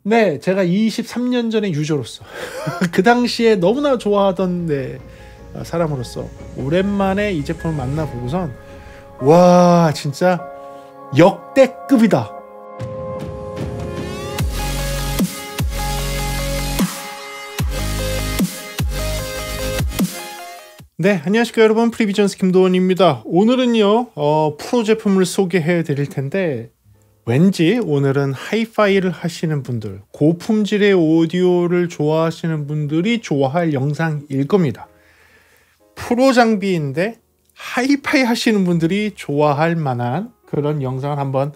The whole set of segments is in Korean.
네, 제가 23년 전의 유저로서 그 당시에 너무나 좋아하던 사람으로서 오랜만에 이 제품을 만나보고선 와, 진짜 역대급이다. 네, 안녕하십니까 여러분, 프리비전스 김도원입니다. 오늘은요 프로 제품을 소개해 드릴 텐데, 왠지 오늘은 하이파이를 하시는 분들, 고품질의 오디오를 좋아하시는 분들이 좋아할 영상일 겁니다. 프로 장비인데 하이파이 하시는 분들이 좋아할 만한 그런 영상을 한번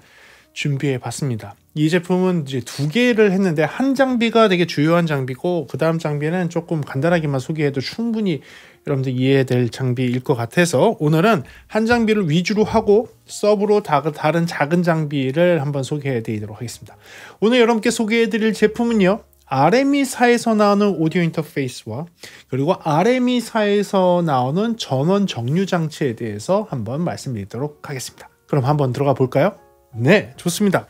준비해 봤습니다. 이 제품은 이제 두 개를 했는데, 한 장비가 되게 주요한 장비고 그 다음 장비는 조금 간단하게만 소개해도 충분히 여러분들 이해될 장비일 것 같아서 오늘은 한 장비를 위주로 하고 서브로 다른 작은 장비를 한번 소개해 드리도록 하겠습니다. 오늘 여러분께 소개해 드릴 제품은요, RME사에서 나오는 오디오 인터페이스와 그리고 RME사에서 나오는 전원 정류 장치에 대해서 한번 말씀드리도록 하겠습니다. 그럼 한번 들어가 볼까요? 네, 좋습니다.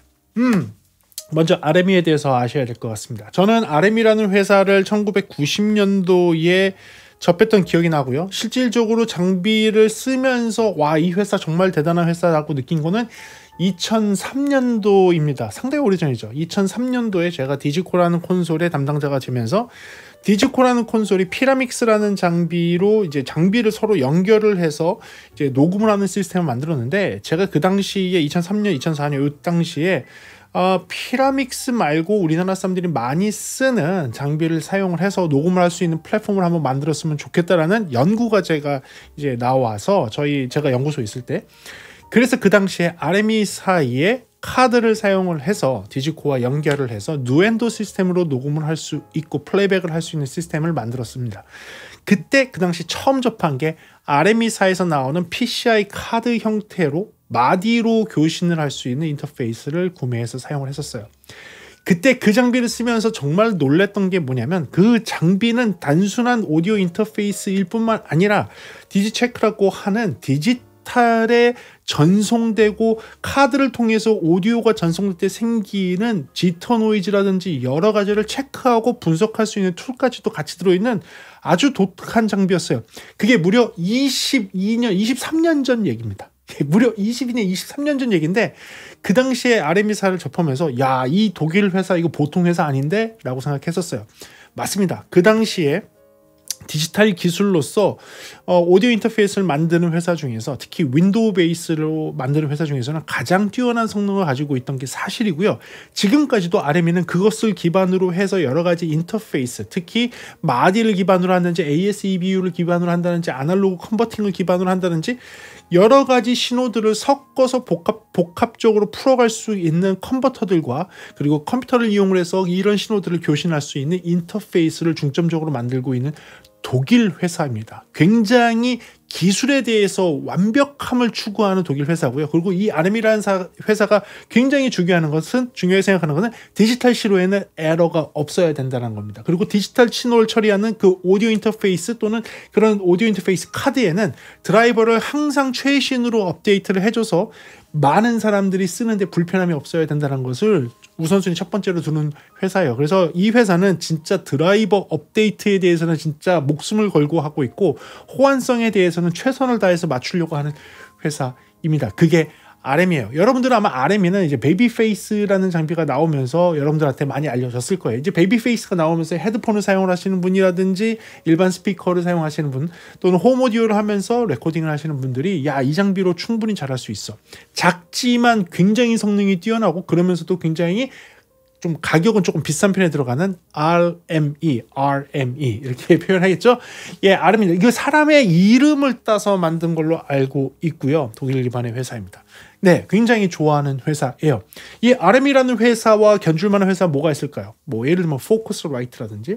먼저 RME에 대해서 아셔야 될 것 같습니다. 저는 RME라는 회사를 1990년도에 접했던 기억이 나고요. 실질적으로 장비를 쓰면서 와, 이 회사 정말 대단한 회사라고 느낀 거는 2003년도입니다. 상당히 오래전이죠. 2003년도에 제가 디지코라는 콘솔의 담당자가 되면서, 디지코라는 콘솔이 피라믹스라는 장비로 이제 장비를 서로 연결을 해서 이제 녹음을 하는 시스템을 만들었는데, 제가 그 당시에 2003년, 2004년 이 당시에 피라믹스 말고 우리나라 사람들이 많이 쓰는 장비를 사용을 해서 녹음을 할 수 있는 플랫폼을 한번 만들었으면 좋겠다라는 연구 과제가 이제 나와서 제가 연구소에 있을 때, 그래서 그 당시에 RME 사이에 카드를 사용을 해서 디지코와 연결을 해서 누엔도 시스템으로 녹음을 할 수 있고 플레이백을 할 수 있는 시스템을 만들었습니다. 그때 그 당시 처음 접한 게 RME사에서 나오는 PCI 카드 형태로 마디로 교신을 할 수 있는 인터페이스를 구매해서 사용을 했었어요. 그때 그 장비를 쓰면서 정말 놀랬던 게 뭐냐면, 그 장비는 단순한 오디오 인터페이스일 뿐만 아니라 디지체크라고 하는 디지털에 전송되고 카드를 통해서 오디오가 전송될 때 생기는 지터 노이즈라든지 여러 가지를 체크하고 분석할 수 있는 툴까지도 같이 들어있는 아주 독특한 장비였어요. 그게 무려 23년 전 얘기입니다. 무려 22년, 23년 전 얘기인데, 그 당시에 RME사를 접하면서 야, 이 독일 회사 이거 보통 회사 아닌데? 라고 생각했었어요. 맞습니다. 그 당시에 디지털 기술로서 오디오 인터페이스를 만드는 회사 중에서, 특히 윈도우 베이스로 만드는 회사 중에서는 가장 뛰어난 성능을 가지고 있던 게 사실이고요. 지금까지도 RME는 그것을 기반으로 해서 여러 가지 인터페이스, 특히 마디를 기반으로 한다든지 ASEBU를 기반으로 한다든지 아날로그 컨버팅을 기반으로 한다든지 여러 가지 신호들을 섞어서 복합적으로 풀어갈 수 있는 컨버터들과, 그리고 컴퓨터를 이용을 해서 이런 신호들을 교신할 수 있는 인터페이스를 중점적으로 만들고 있는 독일 회사입니다. 굉장히 기술에 대해서 완벽함을 추구하는 독일 회사고요. 그리고 이 RME라는 회사가 굉장히 중요하게 생각하는 것은 디지털 신호에는 에러가 없어야 된다는 겁니다. 그리고 디지털 신호를 처리하는 그 오디오 인터페이스 또는 그런 오디오 인터페이스 카드에는 드라이버를 항상 최신으로 업데이트를 해줘서 많은 사람들이 쓰는데 불편함이 없어야 된다는 것을 우선순위 첫 번째로 두는 회사예요. 그래서 이 회사는 진짜 드라이버 업데이트에 대해서는 진짜 목숨을 걸고 하고 있고, 호환성에 대해서는 최선을 다해서 맞추려고 하는 회사입니다. 그게 RME예요. 여러분들은 아마 RME는 이제 베이비페이스라는 장비가 나오면서 여러분들한테 많이 알려졌을 거예요. 이제 베이비페이스가 나오면서 헤드폰을 사용을 하시는 분이라든지 일반 스피커를 사용하시는 분, 또는 홈 오디오를 하면서 레코딩을 하시는 분들이 야, 이 장비로 충분히 잘할 수 있어. 작지만 굉장히 성능이 뛰어나고, 그러면서도 굉장히 좀 가격은 조금 비싼 편에 들어가는 RME 이렇게 표현하겠죠. 예, RME. 이거 사람의 이름을 따서 만든 걸로 알고 있고요. 독일 기반의 회사입니다. 네, 굉장히 좋아하는 회사예요. 이 RME라는 회사와 견줄 만한 회사 뭐가 있을까요? 뭐 예를 들면 포커스라이트라든지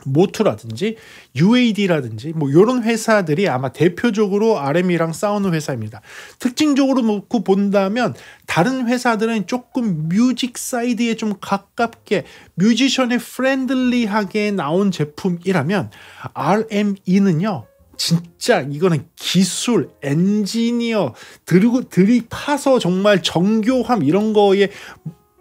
모투라든지 UAD라든지 뭐 이런 회사들이 아마 대표적으로 RME랑 싸우는 회사입니다. 특징적으로 놓고 본다면 다른 회사들은 조금 뮤직 사이드에 좀 가깝게 뮤지션에 프렌들리하게 나온 제품이라면, RME는요 진짜 이거는 기술, 엔지니어 들이파서 정말 정교함 이런 거에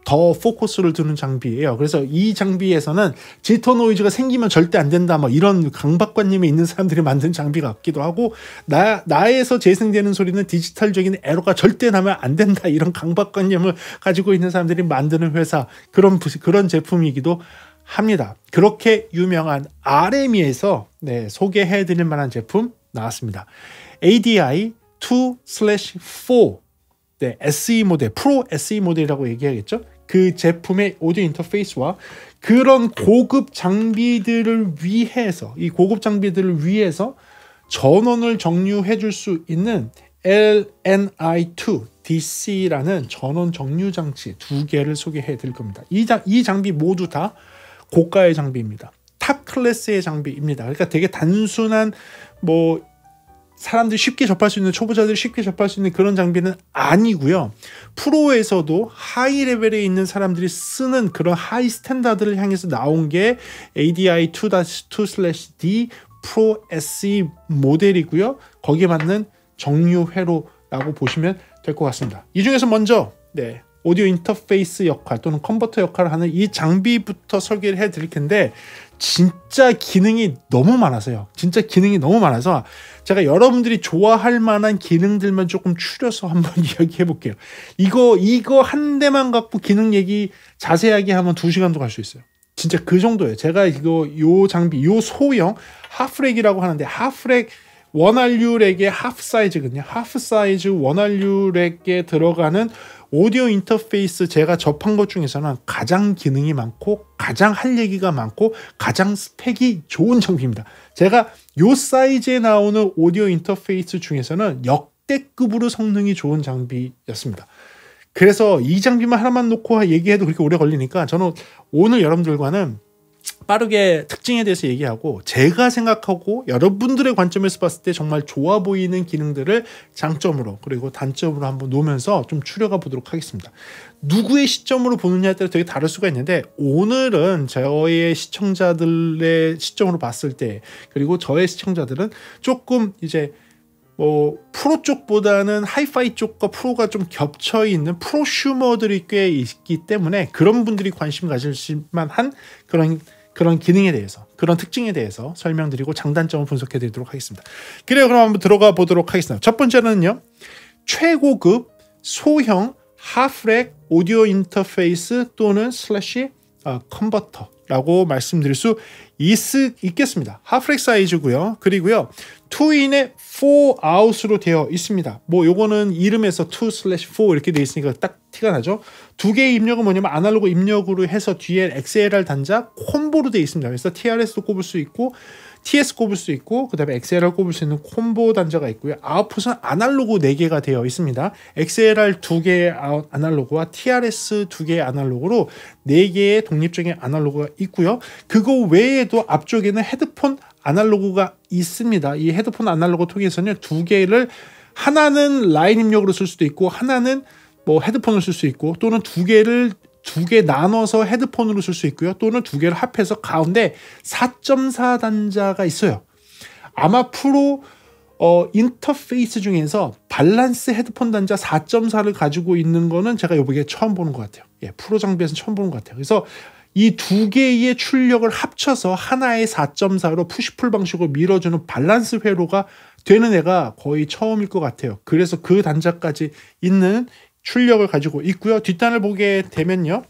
더 포커스를 두는 장비예요. 그래서 이 장비에서는 지터 노이즈가 생기면 절대 안 된다, 뭐 이런 강박관념이 있는 사람들이 만든 장비 같기도 하고, 나에서 재생되는 소리는 디지털적인 에러가 절대 나면 안 된다, 이런 강박관념을 가지고 있는 사람들이 만드는 회사, 그런 제품이기도 합니다. 그렇게 유명한 RME에서 소개해드릴 만한 제품 나왔습니다. ADI 2/4 SE 모델, 프로 SE 모델이라고 얘기하겠죠. 그 제품의 오디오 인터페이스와 그런 고급 장비들을 위해서, 이 고급 장비들을 위해서 전원을 정류해 줄 수 있는 LNI2 DC라는 전원 정류 장치 2개를 소개해 드릴 겁니다. 이 장비 모두 다 고가의 장비입니다. 탑 클래스의 장비입니다. 그러니까 되게 단순한 뭐 사람들이 쉽게 접할 수 있는, 초보자들이 쉽게 접할 수 있는 그런 장비는 아니고요. 프로에서도 하이 레벨에 있는 사람들이 쓰는 그런 하이 스탠다드를 향해서 나온 게 ADI 2/2/D 프로 SE 모델이고요. 거기에 맞는 정류 회로라고 보시면 될 것 같습니다. 이 중에서 먼저 오디오 인터페이스 역할 또는 컨버터 역할을 하는 이 장비부터 설계를 해 드릴 텐데, 진짜 기능이 너무 많아서요. 진짜 기능이 너무 많아서 제가 여러분들이 좋아할 만한 기능들만 조금 추려서 한번 이야기해 볼게요. 이거 한 대만 갖고 기능 얘기 자세하게 하면 2시간도 갈 수 있어요. 진짜 그 정도예요. 제가 요 장비, 요 소형 하프렉이라고 하는데, 하프렉 원RU 렉의 하프 사이즈거든요. 하프 사이즈 원RU 렉에 들어가는 오디오 인터페이스 제가 접한 것 중에서는 가장 기능이 많고 가장 할 얘기가 많고 가장 스펙이 좋은 장비입니다. 제가 요 사이즈에 나오는 오디오 인터페이스 중에서는 역대급으로 성능이 좋은 장비였습니다. 그래서 이 장비만 하나만 놓고 얘기해도 그렇게 오래 걸리니까 저는 오늘 여러분들과는 빠르게 특징에 대해서 얘기하고, 제가 생각하고 여러분들의 관점에서 봤을 때 정말 좋아 보이는 기능들을 장점으로 그리고 단점으로 한번 놓으면서 좀 추려가 보도록 하겠습니다. 누구의 시점으로 보느냐에 따라 되게 다를 수가 있는데, 오늘은 저의 시청자들의 시점으로 봤을 때, 그리고 저의 시청자들은 조금 이제 프로 쪽보다는 하이파이 쪽과 프로가 좀 겹쳐 있는 프로슈머들이 꽤 있기 때문에 그런 분들이 관심 가질 만한 그런 기능에 대해서, 그런 특징에 대해서 설명드리고 장단점을 분석해 드리도록 하겠습니다. 그래요. 그럼 한번 들어가 보도록 하겠습니다. 첫 번째는요, 최고급 소형 하프렉 오디오 인터페이스 또는 슬래시 컨버터라고 말씀드릴 수 있겠습니다. 하프렉 사이즈고요. 그리고요, 2인의 4아웃으로 되어 있습니다. 뭐 요거는 이름에서 2/4 이렇게 되어 있으니까 딱 티가 나죠. 두 개의 입력은 뭐냐면 아날로그 입력으로 해서 뒤에 XLR 단자 콤보로 되어 있습니다. 그래서 TRS도 꼽을 수 있고 TS 꼽을 수 있고, 그 다음에 XLR 꼽을 수 있는 콤보 단자가 있고요. 아웃풋은 아날로그 4개가 되어 있습니다. XLR 2개의 아날로그와 TRS 2개의 아날로그로 4개의 독립적인 아날로그가 있고요. 그거 외에도 앞쪽에는 헤드폰 아날로그가 있습니다. 이 헤드폰 아날로그 통해서는 2개를, 하나는 라인 입력으로 쓸 수도 있고 하나는 뭐 헤드폰을 쓸 수 있고, 또는 2개 나눠서 헤드폰으로 쓸 수 있고요. 또는 2개를 합해서 가운데 4.4 단자가 있어요. 아마 프로 인터페이스 중에서 밸런스 헤드폰 단자 4.4를 가지고 있는 거는 제가 요번에 처음 보는 것 같아요. 프로 장비에서는 처음 보는 것 같아요. 그래서 이 2개의 출력을 합쳐서 하나의 4.4로 푸시풀 방식으로 밀어주는 밸런스 회로가 되는 애가 거의 처음일 것 같아요. 그래서 그 단자까지 있는 출력을 가지고 있고요. 뒷단을 보게 되면요,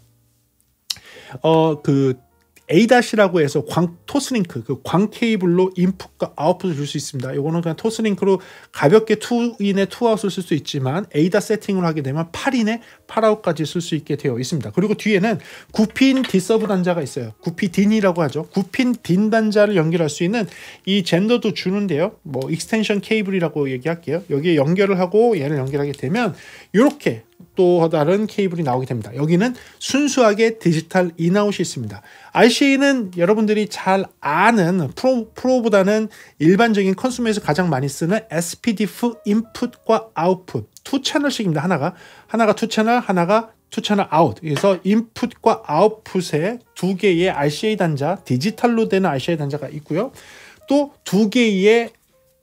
A-라고 해서 토스링크, 그 광 케이블로 인풋과 아웃풋을 줄 수 있습니다. 이거는 그냥 토스링크로 가볍게 2인의 2아웃을 쓸 수 있지만 A-다 세팅을 하게 되면 8인의 8아웃까지 쓸 수 있게 되어 있습니다. 그리고 뒤에는 9핀 디서브 단자가 있어요. 9핀 딘이라고 하죠. 9핀 딘 단자를 연결할 수 있는 이 젠더도 주는데요. 뭐 익스텐션 케이블이라고 얘기할게요. 여기에 연결을 하고 얘를 연결하게 되면 이렇게 또 다른 케이블이 나오게 됩니다. 여기는 순수하게 디지털 인아웃이 있습니다. RCA는 여러분들이 잘 아는 프로보다는 일반적인 컨슈머에서 가장 많이 쓰는 SPDIF 인풋과 아웃풋 2채널씩입니다. 하나가 2채널, 하나가 2채널 아웃. 그래서 인풋과 아웃풋에 2개의 RCA 단자, 디지털로 되는 RCA 단자가 있고요. 또 2개의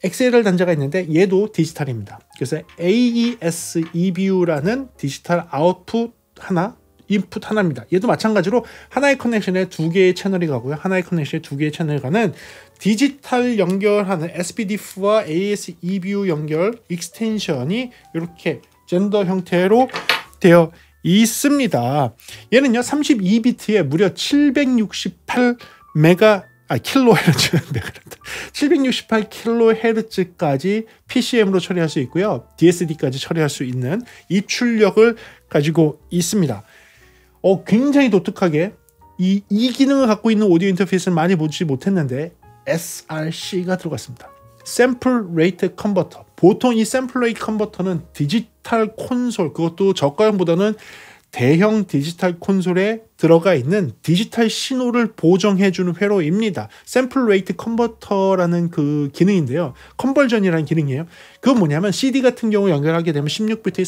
XLR 단자가 있는데 얘도 디지털입니다. 그래서 AES EBU라는 디지털 아웃풋 하나 인풋 하나입니다. 얘도 마찬가지로 하나의 커넥션에 두 개의 채널이 가고요. 하나의 커넥션에 두 개의 채널이 가는 디지털 연결하는 SPDIF와 AS-EBU 연결 익스텐션이 이렇게 젠더 형태로 되어 있습니다. 얘는요 32비트에 무려 768kHz까지 PCM으로 처리할 수 있고요. DSD까지 처리할 수 있는 입출력을 가지고 있습니다. 굉장히 독특하게 이 기능을 갖고 있는 오디오 인터페이스를 많이 보지 못했는데 SRC가 들어갔습니다. 샘플 레이트 컨버터. 보통 이 샘플 레이트 컨버터는 디지털 콘솔, 그것도 저가형보다는 대형 디지털 콘솔에 들어가 있는 디지털 신호를 보정해주는 회로입니다. 샘플 레이트 컨버터라는 그 기능인데요. 컨버전이라는 기능이에요. 그건 뭐냐면 CD 같은 경우 연결하게 되면 16비트에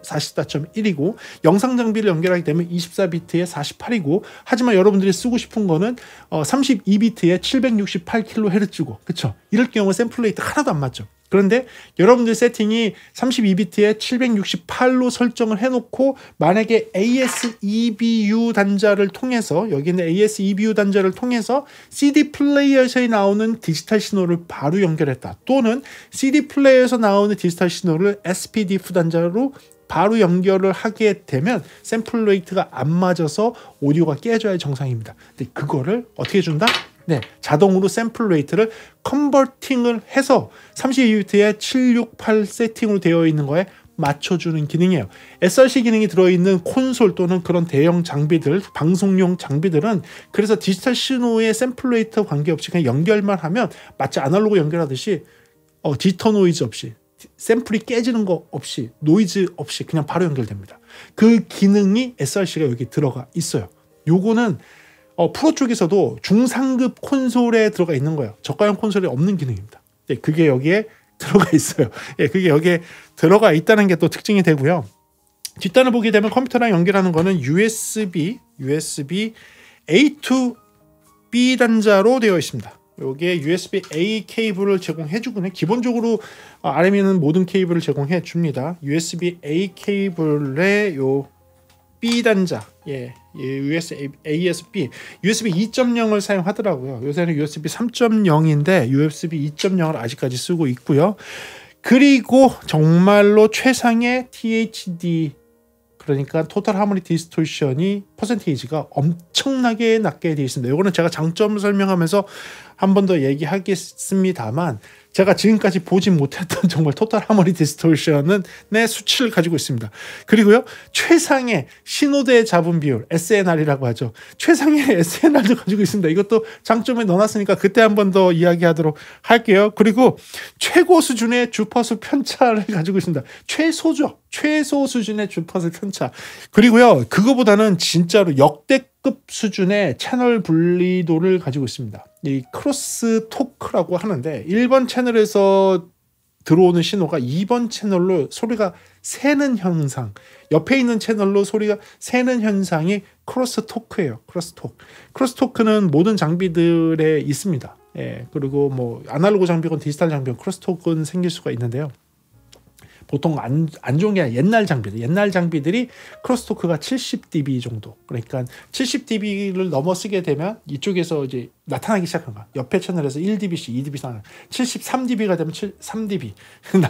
44.1이고 영상 장비를 연결하게 되면 24비트에 48이고 하지만 여러분들이 쓰고 싶은 거는 32비트에 768kHz고 그쵸? 이럴 경우 샘플 레이트 하나도 안 맞죠. 그런데 여러분들 세팅이 32비트에 768로 설정을 해놓고 만약에 AS-EBU 단자를 통해서 여기 있는 AS-EBU 단자를 통해서 CD 플레이어에서 나오는 디지털 신호를 바로 연결했다. 또는 CD 플레이어에서 나오는 디지털 신호를 SPDIF 단자로 바로 연결을 하게 되면 샘플 레이트가 안 맞아서 오디오가 깨져야 정상입니다. 근데 그거를 어떻게 준다? 네, 자동으로 샘플 레이트를 컨버팅을 해서 32비트에 768 세팅으로 되어 있는 거에 맞춰주는 기능이에요. SRC 기능이 들어있는 콘솔 또는 그런 대형 장비들, 방송용 장비들은 그래서 디지털 신호의 샘플 레이트 관계없이 그냥 연결만 하면 마치 아날로그 연결하듯이 디지털 노이즈 없이 샘플이 깨지는 거 없이 노이즈 없이 그냥 바로 연결됩니다. 그 기능이 SRC가 여기 들어가 있어요. 요거는 프로 쪽에서도 중상급 콘솔에 들어가 있는 거예요. 저가형 콘솔에 없는 기능입니다. 네, 그게 여기에 들어가 있어요. 예, 그게 여기에 들어가 있다는 게 또 특징이 되고요. 뒷단을 보게 되면 컴퓨터랑 연결하는 거는 USB A to B 단자로 되어 있습니다. 여기에 USB-A 케이블을 제공해주고는 기본적으로 RM에는 모든 케이블을 제공해 줍니다. USB-A 케이블의 요 B 단자, USB-A-B, USB 2.0을 사용하더라고요. 요새는 USB 3.0인데 USB 2.0을 아직까지 쓰고 있고요. 그리고 정말로 최상의 THD, 그러니까 토탈 하모니 디스토션이 퍼센테이지가 엄청나게 낮게 되어 있습니다. 이거는 제가 장점을 설명하면서 한 번 더 얘기하겠습니다만 제가 지금까지 보지 못했던 정말 토탈 하모니 디스토션의 수치를 가지고 있습니다. 그리고요, 최상의 신호대 잡음 비율, SNR이라고 하죠. 최상의 SNR도 가지고 있습니다. 이것도 장점에 넣어놨으니까 그때 한 번 더 이야기하도록 할게요. 그리고 최고 수준의 주파수 편차를 가지고 있습니다. 최소죠. 최소 수준의 주파수 편차. 그리고요, 그거보다는 진짜로 역대급 수준의 채널 분리도를 가지고 있습니다. 이 크로스 토크라고 하는데 1번 채널에서 들어오는 신호가 2번 채널로 소리가 새는 현상, 옆에 있는 채널로 소리가 새는 현상이 크로스 토크예요. 크로스 토크. 크로스 토크는 모든 장비들에 있습니다. 예, 그리고 뭐 아날로그 장비건 디지털 장비건 크로스 토크는 생길 수가 있는데요. 보통 안 좋은 게 아니라 옛날 장비들이 크로스토크가 70dB 정도, 그러니까 70dB를 넘어서게 되면 이쪽에서 이제 나타나기 시작한 거야. 옆에 채널에서 1dB씩 2dB씩 나오는 73dB가 되면 3dB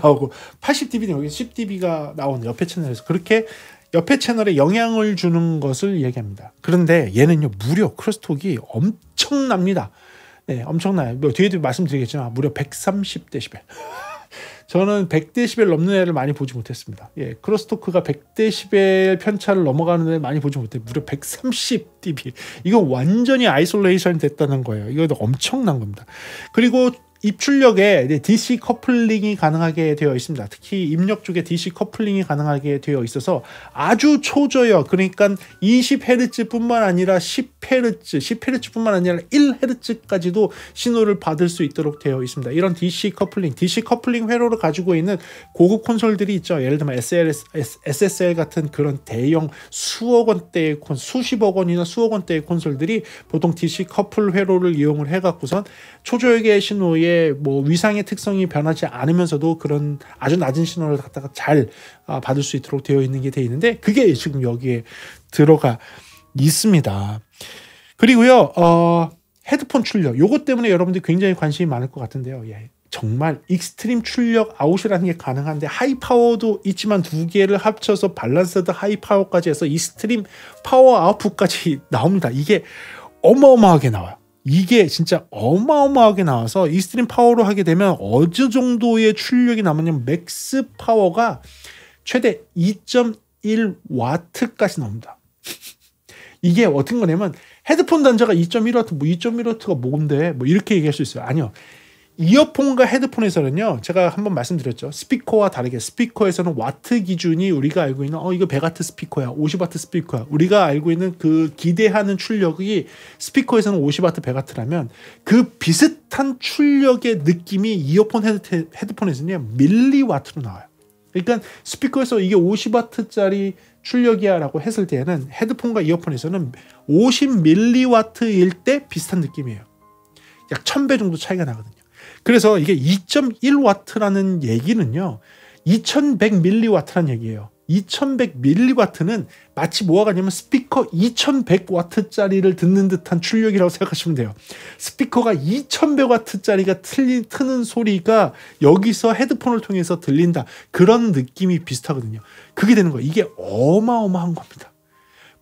나오고 80dB는 여기 10dB가 나오는 옆에 채널에서 그렇게 옆에 채널에 영향을 주는 것을 얘기합니다. 그런데 얘는요 무려 크로스톡이 엄청납니다. 네, 엄청나요. 뭐 뒤에도 말씀드리겠지만 무려 130dB. 저는 100dB 넘는 애를 많이 보지 못했습니다. 예, 크로스토크가 100dB 편차를 넘어가는 애를 많이 보지 못해. 무려 130dB. 이건 완전히 아이솔레이션 됐다는 거예요. 이거 엄청난 겁니다. 그리고 입출력에 DC 커플링이 가능하게 되어 있습니다. 특히 입력 쪽에 DC 커플링이 가능하게 되어 있어서 아주 초저역, 그러니까 20Hz뿐만 아니라 10Hz뿐만 아니라 1Hz까지도 신호를 받을 수 있도록 되어 있습니다. 이런 DC 커플링 회로를 가지고 있는 고급 콘솔들이 있죠. 예를 들면 SSL 같은 그런 대형 수십억 원이나 수억 원대의 콘솔들이 보통 DC 커플 회로를 이용을 해갖고선 초저역의 신호에 이게 뭐 위상의 특성이 변하지 않으면서도 그런 아주 낮은 신호를 갖다가 잘 받을 수 있도록 되어 있는 게 되어 있는데 그게 지금 여기에 들어가 있습니다. 그리고요 헤드폰 출력 요것 때문에 여러분들이 굉장히 관심이 많을 것 같은데요. 예, 정말 익스트림 출력 아웃이라는 게 가능한데 하이파워도 있지만 두 개를 합쳐서 밸런스드 하이파워까지 해서 익스트림 파워 아웃풋까지 나옵니다. 이게 어마어마하게 나와요. 이게 진짜 어마어마하게 나와서 익스트림 파워로 하게 되면 어느 정도의 출력이 나오냐면 맥스 파워가 최대 2.1W까지 나옵니다. 이게 어떤 거냐면 헤드폰 단자가 2.1W, 뭐 2.1W가 뭔데? 뭐 이렇게 얘기할 수 있어요. 아니요. 이어폰과 헤드폰에서는요. 제가 한번 말씀드렸죠. 스피커와 다르게 스피커에서는 와트 기준이 우리가 알고 있는 이거 100W 스피커야. 50W 스피커야. 우리가 알고 있는 그 기대하는 출력이 스피커에서는 50W, 100W라면 그 비슷한 출력의 느낌이 이어폰 헤드폰에서는 밀리와트로 나와요. 그러니까 스피커에서 이게 50W짜리 출력이야 라고 했을 때에는 헤드폰과 이어폰에서는 50mW일 때 비슷한 느낌이에요. 약 1000배 정도 차이가 나거든요. 그래서 이게 2.1W라는 얘기는요 2100mW라는 얘기예요. 2100mW는 마치 뭐가 같냐면 스피커 2100W짜리를 듣는 듯한 출력이라고 생각하시면 돼요. 스피커가 2100W짜리가 트는 소리가 여기서 헤드폰을 통해서 들린다. 그런 느낌이 비슷하거든요. 그게 되는 거예요. 이게 어마어마한 겁니다.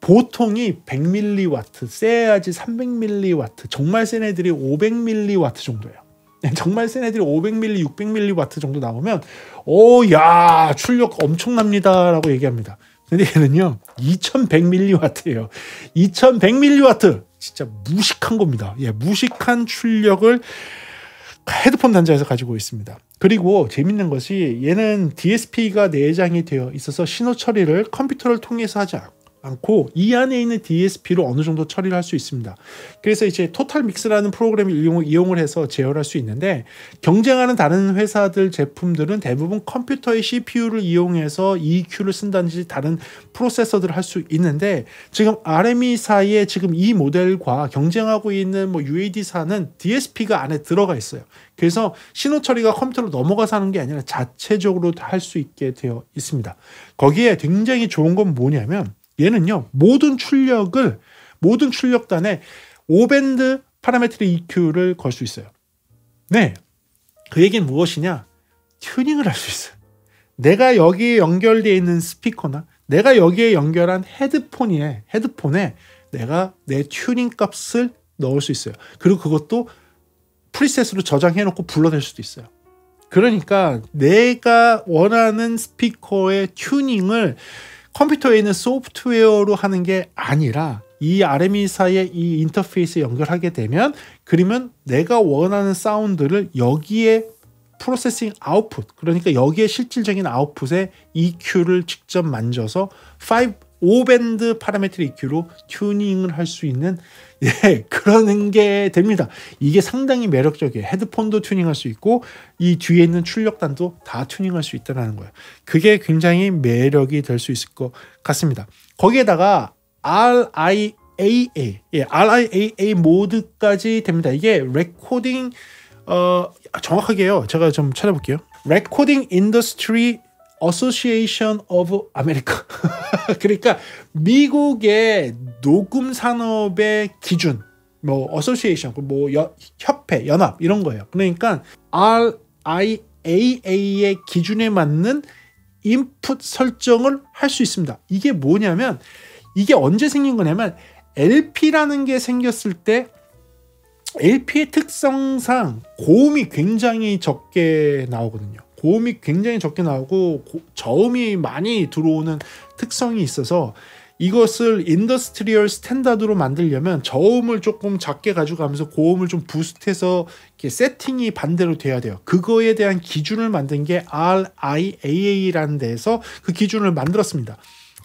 보통이 100mW, 세야지 300mW, 정말 센 애들이 500mW 정도예요. 정말 센 애들이 500mW, 600mW 정도 나오면 야 출력 엄청납니다 라고 얘기합니다. 근데 얘는요 2100mW예요. 2100mW 진짜 무식한 겁니다. 예, 무식한 출력을 헤드폰 단자에서 가지고 있습니다. 그리고 재밌는 것이 얘는 DSP가 내장이 되어 있어서 신호 처리를 컴퓨터를 통해서 하지 않고 이 안에 있는 DSP로 어느 정도 처리를 할 수 있습니다. 그래서 이제 토탈 믹스라는 프로그램을 이용을 해서 제어를 할 수 있는데 경쟁하는 다른 회사들 제품들은 대부분 컴퓨터의 CPU를 이용해서 EQ를 쓴다든지 다른 프로세서들을 할 수 있는데 지금 RME사의 지금 이 모델과 경쟁하고 있는 뭐 UAD사는 DSP가 안에 들어가 있어요. 그래서 신호 처리가 컴퓨터로 넘어가서 하는 게 아니라 자체적으로 할 수 있게 되어 있습니다. 거기에 굉장히 좋은 건 뭐냐면 얘는요 모든 출력단에 5밴드 파라메트릭 EQ를 걸 수 있어요. 네, 그 얘기는 무엇이냐? 튜닝을 할 수 있어요. 내가 여기에 연결되어 있는 스피커나 내가 여기에 연결한 헤드폰에 내가 내 튜닝 값을 넣을 수 있어요. 그리고 그것도 프리셋으로 저장해놓고 불러낼 수도 있어요. 그러니까 내가 원하는 스피커의 튜닝을 컴퓨터에 있는 소프트웨어로 하는 게 아니라 이 RME사의 이 인터페이스에 연결하게 되면 그러면 내가 원하는 사운드를 여기에 프로세싱 아웃풋 그러니까 여기에 실질적인 아웃풋에 EQ를 직접 만져서 5밴드 파라메트릭 EQ로 튜닝을 할 수 있는 그런 게 됩니다. 이게 상당히 매력적이에요. 헤드폰도 튜닝할 수 있고 이 뒤에 있는 출력단도 다 튜닝할 수 있다는 거예요. 그게 굉장히 매력이 될 수 있을 것 같습니다. 거기에다가 RIAA 모드까지 됩니다. 이게 레코딩 정확하게요. 제가 좀 찾아볼게요. Recording Industry Association of America. 그러니까 미국의 녹음 산업의 기준, 뭐 association, 뭐 협회, 연합 이런 거예요. 그러니까 RIAA의 기준에 맞는 인풋 설정을 할 수 있습니다. 이게 뭐냐면 이게 언제 생긴 거냐면 LP라는 게 생겼을 때 LP의 특성상 고음이 굉장히 적게 나오거든요. 고음이 굉장히 적게 나오고 저음이 많이 들어오는 특성이 있어서 이것을 인더스트리얼 스탠다드로 만들려면 저음을 조금 작게 가져가면서 고음을 좀 부스트해서 이렇게 세팅이 반대로 돼야 돼요. 그거에 대한 기준을 만든 게 RIAA라는 데에서 그 기준을 만들었습니다.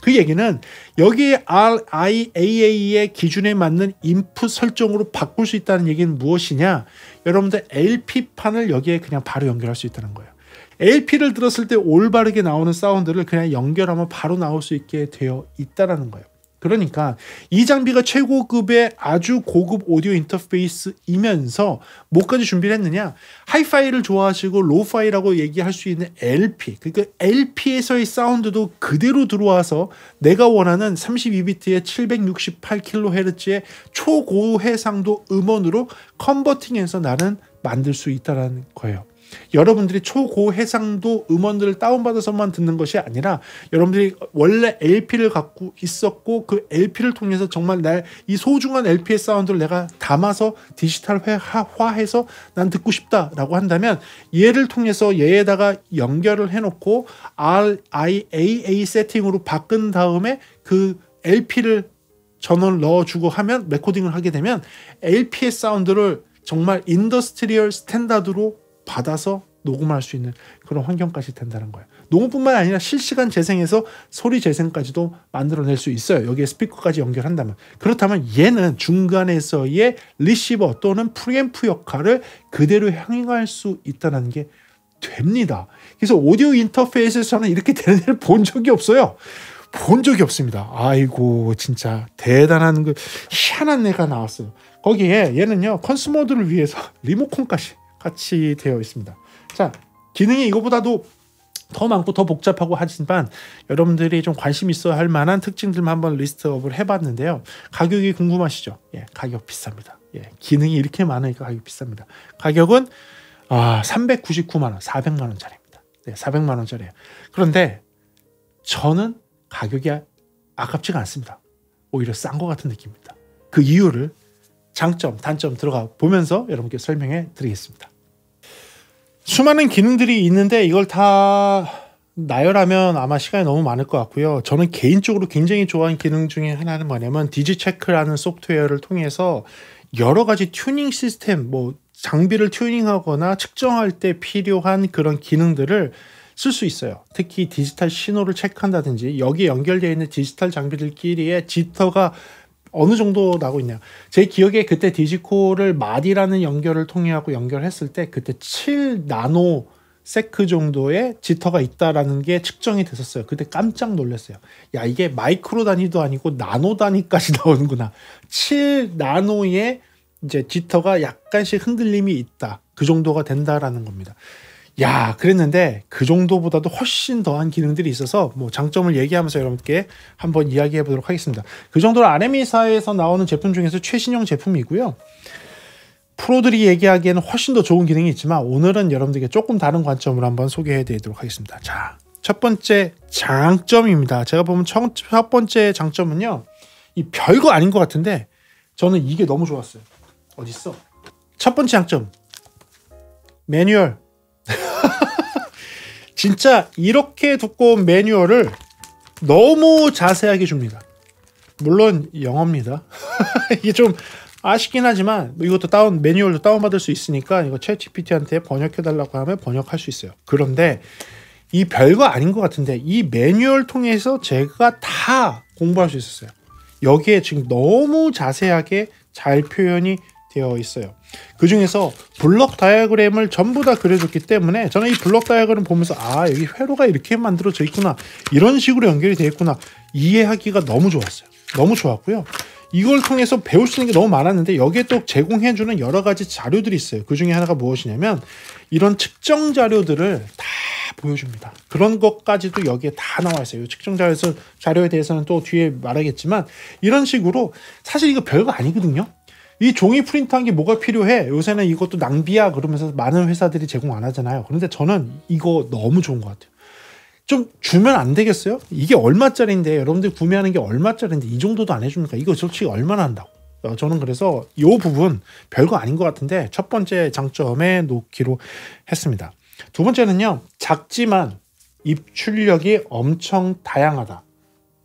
그 얘기는 여기에 RIAA의 기준에 맞는 인풋 설정으로 바꿀 수 있다는 얘기는 무엇이냐? 여러분들 LP판을 여기에 그냥 바로 연결할 수 있다는 거예요. LP를 들었을 때 올바르게 나오는 사운드를 그냥 연결하면 바로 나올 수 있게 되어 있다는 거예요. 그러니까 이 장비가 최고급의 아주 고급 오디오 인터페이스이면서 뭐까지 준비를 했느냐, 하이파이를 좋아하시고 로우파이라고 얘기할 수 있는 LP, 그러니까 LP에서의 사운드도 그대로 들어와서 내가 원하는 32비트의 768kHz의 초고해상도 음원으로 컨버팅해서 나는 만들 수 있다는 거예요. 여러분들이 초고해상도 음원들을 다운받아서만 듣는 것이 아니라 여러분들이 원래 LP를 갖고 있었고 그 LP를 통해서 정말 이 소중한 LP의 사운드를 내가 담아서 디지털화해서 난 듣고 싶다라고 한다면 얘를 통해서 얘에다가 연결을 해놓고 RIAA 세팅으로 바꾼 다음에 그 LP를 전원을 넣어주고 하면, 레코딩을 하게 되면 LP의 사운드를 정말 인더스트리얼 스탠다드로 받아서 녹음할 수 있는 그런 환경까지 된다는 거예요. 녹음뿐만 아니라 실시간 재생해서 소리 재생까지도 만들어낼 수 있어요. 여기에 스피커까지 연결한다면. 그렇다면 얘는 중간에서의 리시버 또는 프리앰프 역할을 그대로 행할 수 있다는 게 됩니다. 그래서 오디오 인터페이스에서 저는 이렇게 되는 애를 본 적이 없어요. 본 적이 없습니다. 아이고 진짜 대단한 그 희한한 애가 나왔어요. 거기에 얘는요 컨슈머들을 위해서 리모컨까지 같이 되어 있습니다. 자, 기능이 이거보다도 더 많고 더 복잡하고 하지만 여러분들이 좀 관심 있어 할 만한 특징들만 한번 리스트업을 해봤는데요. 가격이 궁금하시죠? 예, 가격 비쌉니다. 예, 기능이 이렇게 많으니까 가격 비쌉니다. 가격은 399만 원, 400만 원짜리입니다. 네, 400만 원짜리예요. 그런데 저는 가격이 아깝지가 않습니다. 오히려 싼 것 같은 느낌입니다. 그 이유를 장점, 단점 들어가 보면서 여러분께 설명해 드리겠습니다. 수많은 기능들이 있는데 이걸 다 나열하면 아마 시간이 너무 많을 것 같고요. 저는 개인적으로 굉장히 좋아하는 기능 중에 하나는 뭐냐면 디지체크라는 소프트웨어를 통해서 여러 가지 튜닝 시스템, 뭐 장비를 튜닝하거나 측정할 때 필요한 그런 기능들을 쓸 수 있어요. 특히 디지털 신호를 체크한다든지 여기에 연결되어 있는 디지털 장비들끼리의 지터가 어느 정도 나고 있냐. 제 기억에 그때 디지콜을 마디라는 연결을 통해 하고 연결했을 때 그때 7나노 세크 정도의 지터가 있다라는 게 측정이 됐었어요. 그때 깜짝 놀랐어요. 야, 이게 마이크로 단위도 아니고 나노 단위까지 나오는구나. 7나노의 이제 지터가 약간씩 흔들림이 있다. 그 정도가 된다라는 겁니다. 야, 그랬는데 그 정도보다도 훨씬 더한 기능들이 있어서 뭐 장점을 얘기하면서 여러분께 한번 이야기해 보도록 하겠습니다. 그 정도로 RME사에서 나오는 제품 중에서 최신형 제품이고요. 프로들이 얘기하기에는 훨씬 더 좋은 기능이 있지만 오늘은 여러분들께 조금 다른 관점으로 한번 소개해 드리도록 하겠습니다. 자, 첫 번째 장점입니다. 제가 보면 첫 번째 장점은요, 이 별거 아닌 것 같은데 저는 이게 너무 좋았어요. 어딨어? 첫 번째 장점, 매뉴얼. 진짜 이렇게 두꺼운 매뉴얼을 너무 자세하게 줍니다. 물론 영어입니다. 이게 좀 아쉽긴 하지만 이것도 매뉴얼도 다운받을 수 있으니까 이거 챗GPT한테 번역해달라고 하면 번역할 수 있어요. 그런데 이 별거 아닌 것 같은데 이 매뉴얼 통해서 제가 다 공부할 수 있었어요. 여기에 지금 너무 자세하게 잘 표현이 되어 있어요. 그 중에서 블록 다이어그램을 전부 다 그려줬기 때문에 저는 이 블록 다이어그램 보면서 여기 회로가 이렇게 만들어져 있구나, 이런 식으로 연결이 되어 있구나, 이해하기가 너무 좋았어요. 너무 좋았고요. 이걸 통해서 배울 수 있는 게 너무 많았는데 여기에 또 제공해주는 여러 가지 자료들이 있어요. 그 중에 하나가 무엇이냐면 이런 측정 자료들을 다 보여줍니다. 그런 것까지도 여기에 다 나와 있어요. 측정 자료에 대해서는 또 뒤에 말하겠지만 이런 식으로 사실 이거 별거 아니거든요. 이 종이 프린트한 게 뭐가 필요해? 요새는 이것도 낭비야 그러면서 많은 회사들이 제공 안 하잖아요. 그런데 저는 이거 너무 좋은 것 같아요. 좀 주면 안 되겠어요? 이게 얼마짜리인데, 여러분들 구매하는 게 얼마짜리인데 이 정도도 안 해줍니까? 이거 솔직히 얼마나 한다고? 저는 그래서 이 부분 별거 아닌 것 같은데 첫 번째 장점에 놓기로 했습니다. 두 번째는요, 작지만 입출력이 엄청 다양하다.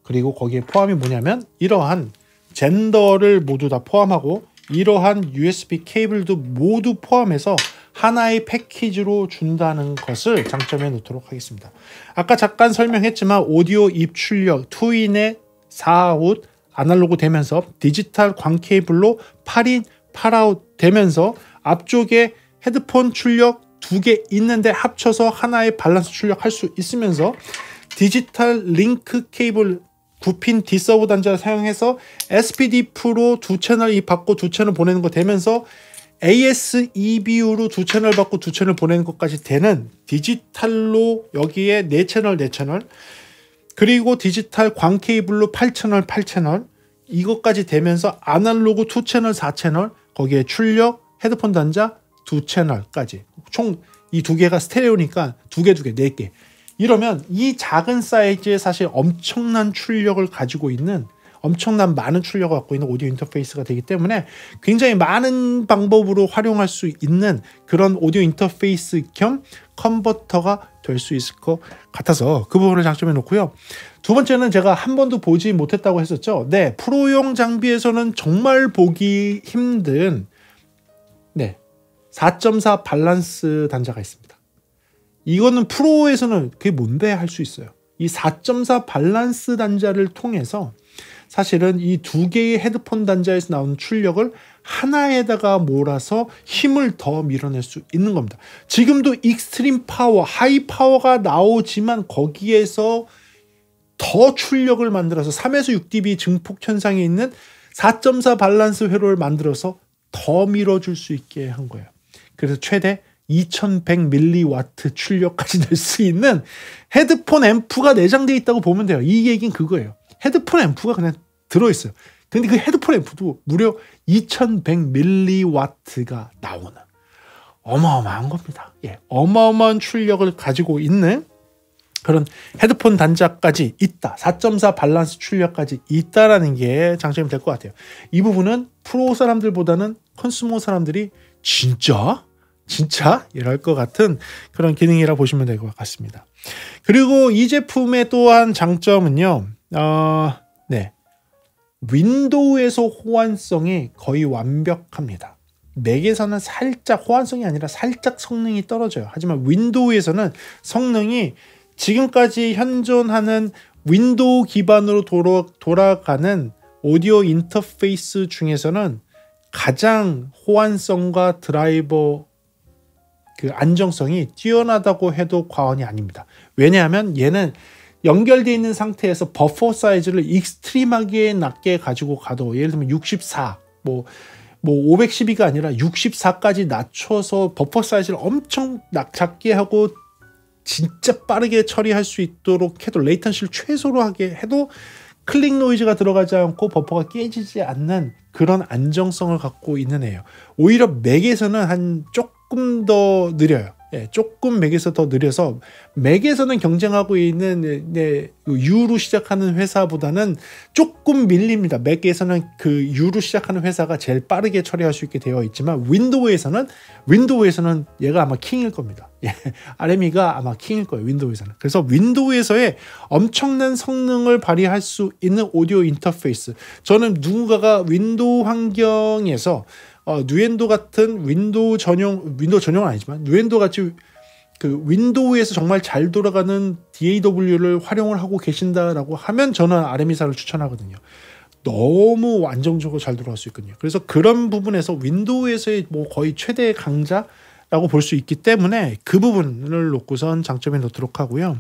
그리고 거기에 포함이 뭐냐면 이러한 젠더를 모두 다 포함하고 이러한 USB 케이블도 모두 포함해서 하나의 패키지로 준다는 것을 장점에 놓도록 하겠습니다. 아까 잠깐 설명했지만 오디오 입출력 2인의 4아웃 아날로그 되면서 디지털 광 케이블로 8인 8아웃 되면서 앞쪽에 헤드폰 출력 2개 있는데 합쳐서 하나의 밸런스 출력할 수 있으면서 디지털 링크 케이블 9핀 D서브 단자를 사용해서 SPD 프로 2채널 받고 2채널 보내는 거 되면서 AS EBU로 2채널 받고 2채널 보내는 것까지 되는 디지털로 여기에 4채널 그리고 디지털 광 케이블로 8채널 이것까지 되면서 아날로그 2채널 4채널 거기에 출력 헤드폰 단자 2채널까지 총 이 2개가 스테레오니까 2개 4개 이러면 이 작은 사이즈에 사실 엄청난 출력을 가지고 있는 엄청난 많은 출력을 갖고 있는 오디오 인터페이스가 되기 때문에 굉장히 많은 방법으로 활용할 수 있는 그런 오디오 인터페이스 겸 컨버터가 될 수 있을 것 같아서 그 부분을 장점해 놓고요. 두 번째는 제가 한 번도 보지 못했다고 했었죠. 네, 프로용 장비에서는 정말 보기 힘든 4.4 밸런스 단자가 있습니다. 이거는 프로에서는 그게 뭔데 할 수 있어요. 이 4.4 밸런스 단자를 통해서 사실은 이 2개의 헤드폰 단자에서 나오는 출력을 하나에다가 몰아서 힘을 더 밀어낼 수 있는 겁니다. 지금도 익스트림 파워, 하이 파워가 나오지만 거기에서 더 출력을 만들어서 3에서 6dB 증폭 현상이 있는 4.4 밸런스 회로를 만들어서 더 밀어줄 수 있게 한 거예요. 그래서 최대 2100mW 출력까지 낼 수 있는 헤드폰 앰프가 내장되어 있다고 보면 돼요. 이 얘기는 그거예요. 헤드폰 앰프가 그냥 들어있어요. 근데 그 헤드폰 앰프도 무려 2100mW가 나오는 어마어마한 겁니다. 예, 어마어마한 출력을 가지고 있는 그런 헤드폰 단자까지 있다. 4.4 밸런스 출력까지 있다라는 게 장점이 될 것 같아요. 이 부분은 프로 사람들보다는 컨슈머 사람들이 진짜 이럴 것 같은 그런 기능이라 보시면 될 것 같습니다. 그리고 이 제품의 또한 장점은요. 윈도우에서 호환성이 거의 완벽합니다. 맥에서는 살짝 호환성이 아니라 살짝 성능이 떨어져요. 하지만 윈도우에서는 성능이 지금까지 현존하는 윈도우 기반으로 돌아가는 오디오 인터페이스 중에서는 가장 호환성과 드라이버 그 안정성이 뛰어나다고 해도 과언이 아닙니다. 왜냐하면 얘는 연결되어 있는 상태에서 버퍼 사이즈를 익스트림하게 낮게 가지고 가도 예를 들면 64, 뭐 512가 아니라 64까지 낮춰서 버퍼 사이즈를 엄청 작게 하고 진짜 빠르게 처리할 수 있도록 해도 레이턴시를 최소로 하게 해도 클릭 노이즈가 들어가지 않고 버퍼가 깨지지 않는 그런 안정성을 갖고 있는 애예요. 오히려 맥에서는 한 조금 더 느려요. 예, 조금 맥에서 더 느려서 맥에서는 경쟁하고 있는 U로 시작하는 회사보다는 조금 밀립니다. 맥에서는 그 U로 시작하는 회사가 제일 빠르게 처리할 수 있게 되어 있지만 윈도우에서는 얘가 아마 킹일 겁니다. 예, RME가 아마 킹일 거예요. 윈도우에서는. 그래서 윈도우에서의 엄청난 성능을 발휘할 수 있는 오디오 인터페이스. 저는 누군가가 윈도우 환경에서 누엔도 같은 윈도우 전용은 아니지만 누엔도 같이 그 윈도우에서 정말 잘 돌아가는 DAW를 활용을 하고 계신다라고 하면 저는 RME사를 추천하거든요. 너무 안정적으로 잘 돌아갈 수 있거든요. 그래서 그런 부분에서 윈도우에서의 뭐 거의 최대의 강자라고 볼 수 있기 때문에 그 부분을 놓고선 장점에 놓도록 하고요.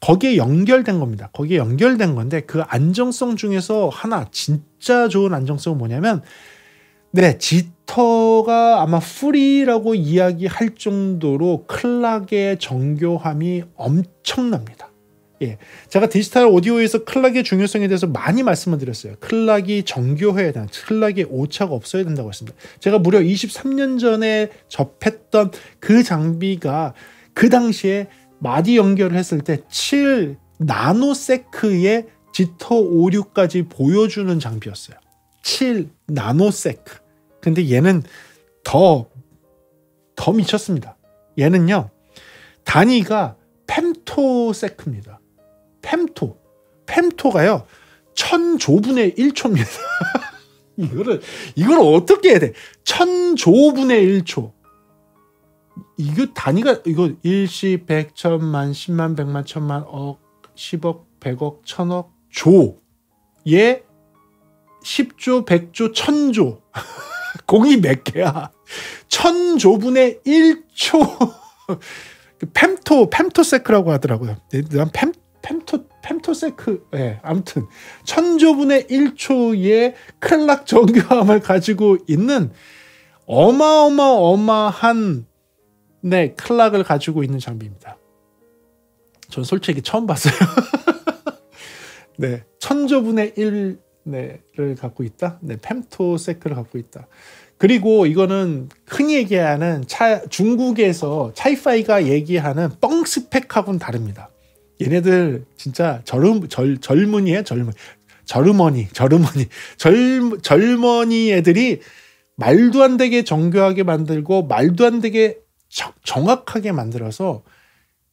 거기에 연결된 겁니다. 거기에 연결된 건데 그 안정성 중에서 하나 진짜 좋은 안정성은 뭐냐면 지터가 아마 프리라고 이야기할 정도로 클락의 정교함이 엄청납니다. 예, 제가 디지털 오디오에서 클락의 중요성에 대해서 많이 말씀을 드렸어요. 클락이 정교해야 된다. 클락에 오차가 없어야 된다고 했습니다. 제가 무려 23년 전에 접했던 그 장비가 그 당시에 마디 연결을 했을 때 7 나노세크의 지터 오류까지 보여주는 장비였어요. 7 나노세크. 근데 얘는 더 미쳤습니다. 얘는요, 단위가 펨토세크입니다. 펨토가요, 1000조분의 1초입니다. 이걸 어떻게 해야 돼? 1000조분의 1초. 이거 단위가, 이거 일시, 백, 천만, 십만, 백만, 천만, 억, 10억, 100억, 1000억, 조에 10조, 100조, 1000조. 공이 몇 개야? 1000조분의 1초. 펨토세크라고 하더라고요. 난 펜토세크, 아무튼 천조분의 1초의 클락 정교함을 가지고 있는 어마어마한 클락을 가지고 있는 장비입니다. 전 솔직히 처음 봤어요. 천조분의 1를 갖고 있다. 펜토세크를 갖고 있다. 그리고 이거는 흔히 얘기하는 중국에서 차이파이가 얘기하는 뻥 스펙하고는 다릅니다. 얘네들 진짜 젊은이에요. 젊은이 애들이 말도 안 되게 정교하게 만들고 말도 안 되게 정확하게 만들어서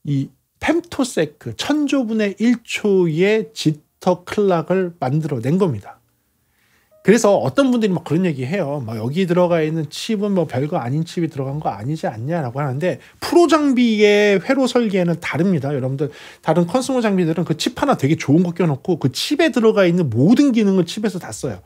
이 펜토세크 천조분의 1초의 지터 클락을 만들어낸 겁니다. 그래서 어떤 분들이 막 그런 얘기 해요. 막 여기 들어가 있는 칩은 뭐 별거 아닌 칩이 들어간 거 아니지 않냐라고 하는데, 프로 장비의 회로 설계는 다릅니다. 여러분들 다른 컨슈머 장비들은 그 칩 하나 되게 좋은 거 껴놓고 그 칩에 들어가 있는 모든 기능을 칩에서 다 써요.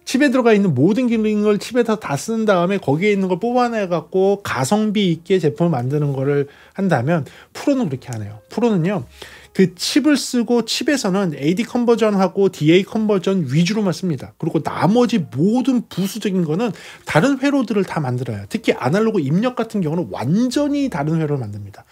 칩에 들어가 있는 모든 기능을 칩에서 다 쓴 다음에 거기에 있는 걸 뽑아내 갖고 가성비 있게 제품을 만드는 거를 한다면, 프로는 그렇게 안 해요. 프로는요, 그 칩을 쓰고 칩에서는 AD 컨버전하고 DA 컨버전 위주로만 씁니다. 그리고 나머지 모든 부수적인 거는 다른 회로들을 다 만들어요. 특히 아날로그 입력 같은 경우는 완전히 다른 회로를 만듭니다.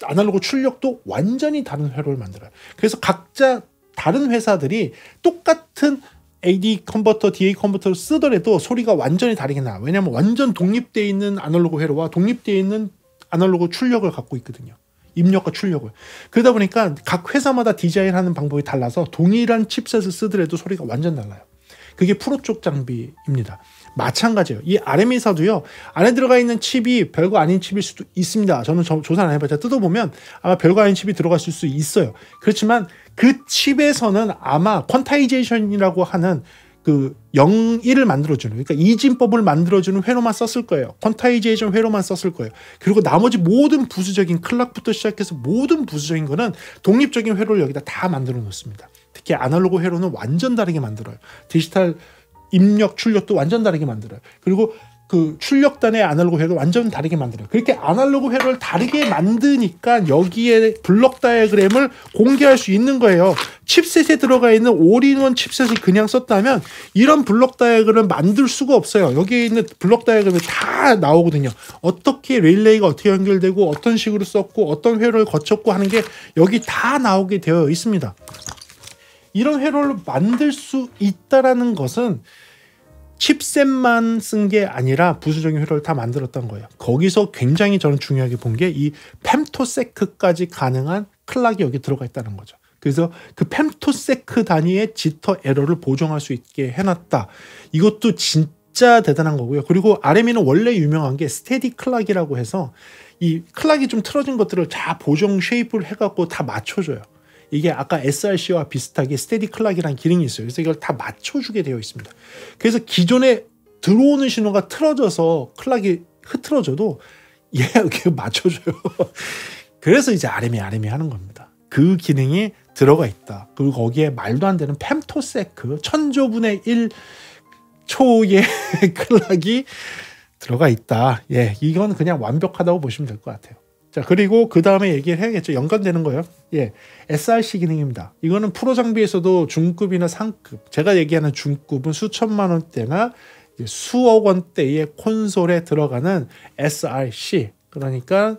아날로그 출력도 완전히 다른 회로를 만들어요. 그래서 각자 다른 회사들이 똑같은 AD 컨버터, DA 컨버터를 쓰더라도 소리가 완전히 다르게 나요. 왜냐하면 완전 독립되어 있는 아날로그 회로와 독립되어 있는 아날로그 출력을 갖고 있거든요. 입력과 출력을. 그러다 보니까 각 회사마다 디자인하는 방법이 달라서 동일한 칩셋을 쓰더라도 소리가 완전 달라요. 그게 프로 쪽 장비입니다. 마찬가지예요. 이 RM에서도요, 안에 들어가 있는 칩이 별거 아닌 칩일 수도 있습니다. 저는 조사를 안 해봤자 뜯어보면 아마 별거 아닌 칩이 들어갔을 수 있어요. 그렇지만 그 칩에서는 아마 퀀타이제이션이라고 하는 그 0, 1을 만들어주는, 그러니까 이진법을 만들어주는 회로만 썼을 거예요. 퀀타이제이션 회로만 썼을 거예요. 그리고 나머지 모든 부수적인 클락부터 시작해서 모든 부수적인 거는 독립적인 회로를 여기다 다 만들어 놓습니다. 특히 아날로그 회로는 완전 다르게 만들어요. 디지털 입력, 출력도 완전 다르게 만들어요. 그리고 그 출력단의 아날로그 회로 완전 다르게 만들어요. 그렇게 아날로그 회로를 다르게 만드니까 여기에 블록 다이어그램을 공개할 수 있는 거예요. 칩셋에 들어가 있는 올인원 칩셋을 그냥 썼다면 이런 블록 다이어그램을 만들 수가 없어요. 여기에 있는 블록 다이어그램이 다 나오거든요. 어떻게 릴레이가 어떻게 연결되고 어떤 식으로 썼고 어떤 회로를 거쳤고 하는 게 여기 다 나오게 되어 있습니다. 이런 회로를 만들 수 있다라는 것은 칩셋만 쓴 게 아니라 부수적인 회로를 다 만들었던 거예요. 거기서 굉장히 저는 중요하게 본 게 이 펜토세크까지 가능한 클락이 여기 들어가 있다는 거죠. 그래서 그 펜토세크 단위의 지터 에러를 보정할 수 있게 해놨다. 이것도 진짜 대단한 거고요. 그리고 RME는 원래 유명한 게 스테디 클락이라고 해서 이 클락이 좀 틀어진 것들을 다 보정 쉐입을 해갖고 다 맞춰줘요. 이게 아까 SRC와 비슷하게 스테디 클락이라는 기능이 있어요. 그래서 이걸 다 맞춰주게 되어 있습니다. 그래서 기존에 들어오는 신호가 틀어져서 클락이 흐트러져도 얘가 맞춰줘요. 그래서 이제 RME 하는 겁니다. 그 기능이 들어가 있다. 그리고 거기에 말도 안 되는 펜토세크 천조분의 1초의 클락이 들어가 있다. 이건 그냥 완벽하다고 보시면 될 것 같아요. 자, 그리고 그 다음에 얘기를 해야겠죠. 연관되는 거예요. SRC 기능입니다. 이거는 프로 장비에서도 중급이나 상급, 제가 얘기하는 중급은 수천만 원대나 수억 원대의 콘솔에 들어가는 SRC, 그러니까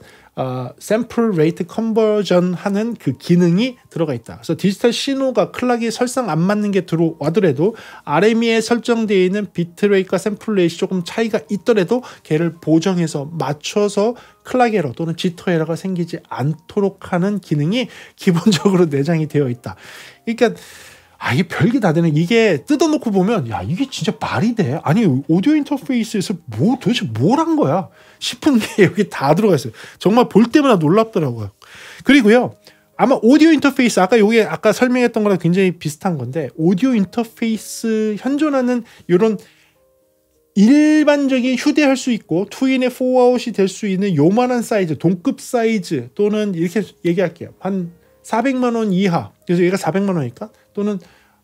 샘플 레이트 컨버전 하는 그 기능이 들어가 있다. 그래서 디지털 신호가 클락이 설상 안 맞는 게 들어와더라도 RME에 설정되어 있는 비트레이트와 샘플 레이트 조금 차이가 있더라도 걔를 보정해서 맞춰서 클락 에러 또는 지터 에러가 생기지 않도록 하는 기능이 기본적으로 내장이 되어 있다. 그러니까 이게 별게 다 되네. 이게 뜯어놓고 보면 이게 진짜 말이 돼? 아니 오디오 인터페이스에서 도대체 뭘 한 거야 싶은 게 여기 다 들어가 있어요. 정말 볼 때마다 놀랍더라고요. 그리고요, 아마 오디오 인터페이스 아까 설명했던 거랑 굉장히 비슷한 건데, 오디오 인터페이스 현존하는 이런 일반적인 휴대할 수 있고 2인의 4아웃이 될 수 있는 요만한 사이즈, 동급 사이즈, 또는 이렇게 얘기할게요. 한 400만 원 이하, 그래서 얘가 400만 원이니까, 또는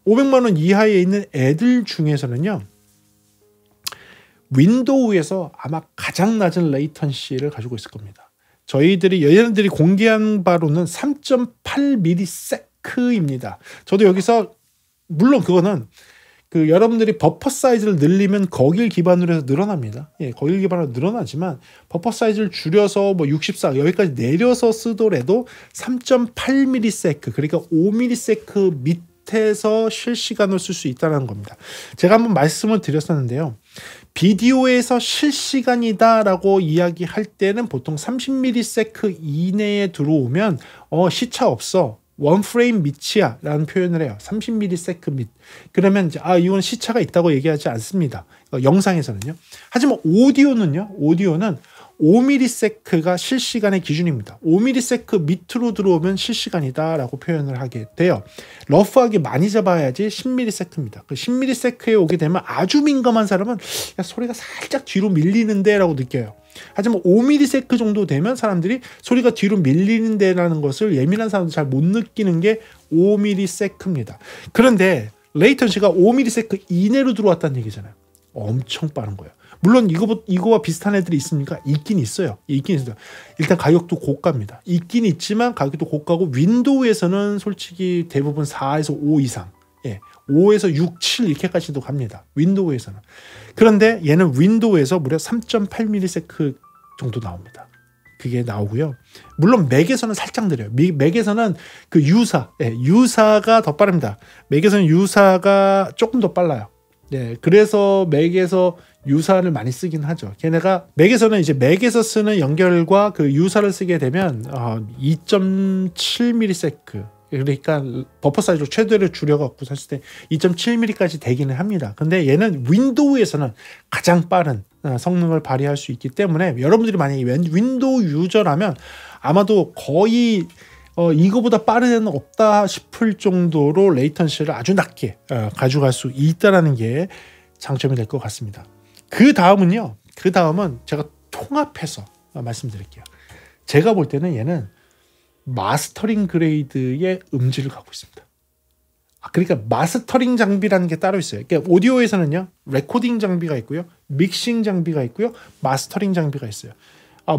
500만 원 이하에 있는 애들 중에서는요, 윈도우에서 아마 가장 낮은 레이턴시를 가지고 있을 겁니다. 얘네들이 공개한 바로는 3.8ms입니다. 저도 여기서 물론 그거는 여러분들이 버퍼 사이즈를 늘리면 거길 기반으로 해서 늘어납니다. 예, 거길 기반으로 늘어나지만 버퍼 사이즈를 줄여서 64 여기까지 내려서 쓰더라도 3.8ms 그러니까 5ms 밑에서 실시간으로 쓸 수 있다는 겁니다. 제가 한번 말씀을 드렸었는데요. 비디오에서 실시간이다라고 이야기할 때는 보통 30ms 이내에 들어오면 시차 없어. 원 프레임 밑이야 라는 표현을 해요. 30ms 밑. 그러면 이제 이건 시차가 있다고 얘기하지 않습니다. 영상에서는요. 하지만 오디오는 5ms가 실시간의 기준입니다. 5ms 밑으로 들어오면 실시간이다 라고 표현을 하게 돼요. 러프하게 많이 잡아야지 10ms입니다. 10ms에 오게 되면 아주 민감한 사람은 소리가 살짝 뒤로 밀리는데 라고 느껴요. 하지만 5ms 정도 되면 사람들이 소리가 뒤로 밀리는데 라는 것을 예민한 사람도 잘 못 느끼는 게 5ms입니다. 그런데 레이턴시가 5ms 이내로 들어왔다는 얘기잖아요. 엄청 빠른 거예요. 물론 이거와 비슷한 애들이 있습니까? 있긴 있어요. 일단 가격도 고가입니다. 있긴 있지만 가격도 고가고 윈도우에서는 솔직히 대부분 4에서 5 이상 5에서 6, 7 이렇게까지도 갑니다. 윈도우에서는. 그런데 얘는 윈도우에서 무려 3.8ms 정도 나옵니다. 그게 나오고요. 물론 맥에서는 살짝 느려요. 맥에서는 유사가 더 빠릅니다. 맥에서는 유사가 조금 더 빨라요. 그래서 맥에서 유사를 많이 쓰긴 하죠. 걔네가 맥에서는 이제 맥에서 쓰는 연결과 유사를 쓰게 되면 2.7ms 그러니까 버퍼 사이즈로 최대로 줄여갖고 샀을 때 2.7mm까지 되기는 합니다. 근데 얘는 윈도우에서는 가장 빠른 성능을 발휘할 수 있기 때문에 여러분들이 만약에 윈도우 유저라면 아마도 거의 이거보다 빠른 애는 없다 싶을 정도로 레이턴시를 아주 낮게 가져갈 수 있다는 게 장점이 될 것 같습니다. 그 다음은 제가 통합해서 말씀드릴게요. 제가 볼 때는 얘는 마스터링 그레이드의 음질을 갖고 있습니다. 그러니까 마스터링 장비라는 게 따로 있어요. 그러니까 오디오에서는요, 레코딩 장비가 있고요, 믹싱 장비가 있고요, 마스터링 장비가 있어요.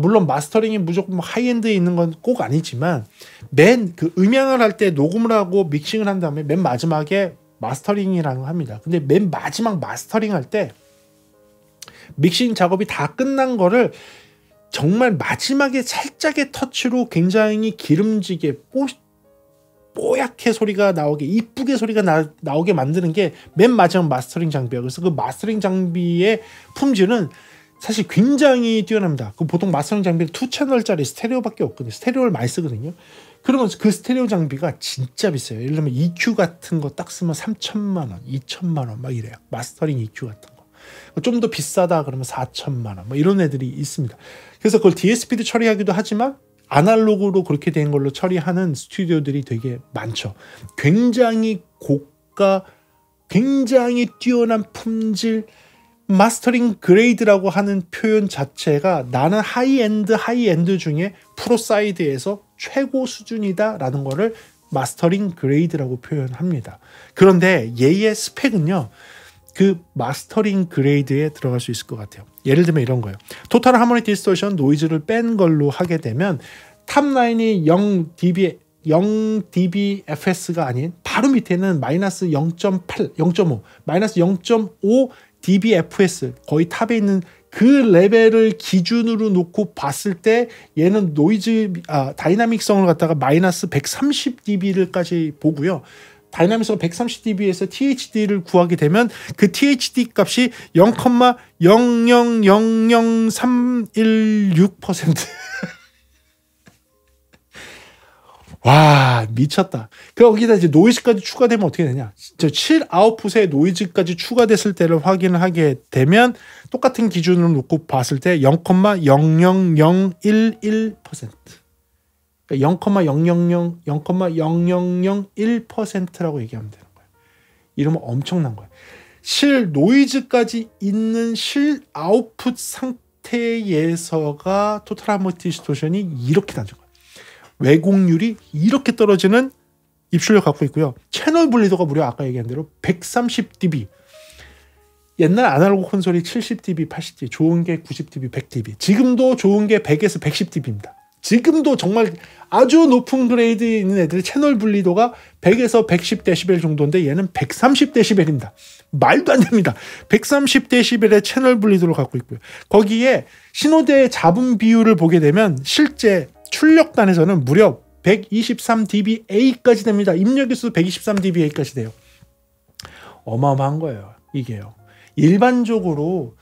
물론 마스터링이 무조건 하이엔드에 있는 건 꼭 아니지만 맨 음향을 할 때 녹음을 하고 믹싱을 한 다음에 맨 마지막에 마스터링이라고 합니다. 근데 맨 마지막 마스터링 할 때 믹싱 작업이 다 끝난 거를 정말 마지막에 살짝의 터치로 굉장히 기름지게 뽀얗게 소리가 나오게 이쁘게 소리가 나오게 만드는 게 맨 마지막 마스터링 장비예요. 그래서 그 마스터링 장비의 품질은 사실 굉장히 뛰어납니다. 보통 마스터링 장비는 2채널짜리 스테레오밖에 없거든요. 스테레오를 많이 쓰거든요. 그러면 그 스테레오 장비가 진짜 비싸요. 예를 들면 EQ 같은 거 딱 쓰면 3천만 원, 2천만 원 막 이래요. 마스터링 EQ 같은 거. 좀 더 비싸다 그러면 4천만 원 뭐 이런 애들이 있습니다. 그래서 그걸 DSP도 처리하기도 하지만 아날로그로 그렇게 된 걸로 처리하는 스튜디오들이 되게 많죠. 굉장히 고가, 굉장히 뛰어난 품질, 마스터링 그레이드라고 하는 표현 자체가 나는 하이엔드 중에 프로 사이드에서 최고 수준이다라는 거를 마스터링 그레이드라고 표현합니다. 그런데 얘의 스펙은요, 그 마스터링 그레이드에 들어갈 수 있을 것 같아요. 예를 들면 이런 거예요. 토탈 하모닉 디스토션 노이즈를 뺀 걸로 하게 되면 탑라인이 0dBfs가 아닌 바로 밑에는 마이너스 0.8, 0.5, 마이너스 0.5 dBfs 거의 탑에 있는 그 레벨을 기준으로 놓고 봤을 때 얘는 다이나믹성을 갖다가 마이너스 130dB를까지 보고요. 다이나믹성 130dB에서 THD를 구하게 되면 그 THD 값이 0.0000316% 와, 미쳤다. 거기다 이제 노이즈까지 추가되면 어떻게 되냐? 7 아웃풋에 노이즈까지 추가됐을 때를 확인을 하게 되면 똑같은 기준으로 놓고 봤을 때 0.00011%. 0.00001%라고 얘기하면 되는 거예요. 이러면 엄청난 거예요. 실 노이즈까지 있는 실 아웃풋 상태에서가 토탈 하모닉 디스토션이 이렇게 낮은 거예요. 왜곡률이 이렇게 떨어지는 입출력 갖고 있고요. 채널 분리도가 무려 아까 얘기한 대로 130dB. 옛날 아날로그 콘솔이 70dB, 80dB, 좋은 게 90dB, 100dB. 지금도 좋은 게 100에서 110dB입니다. 지금도 정말 아주 높은 그레이드에 있는 애들이 채널 분리도가 100에서 110dB 정도인데 얘는 130dB입니다. 말도 안 됩니다. 130dB의 채널 분리도를 갖고 있고요. 거기에 신호대의 잡음 비율을 보게 되면 실제 출력단에서는 무려 123dBA까지 됩니다. 입력일수도 123dBA까지 돼요. 어마어마한 거예요. 이게요. 일반적으로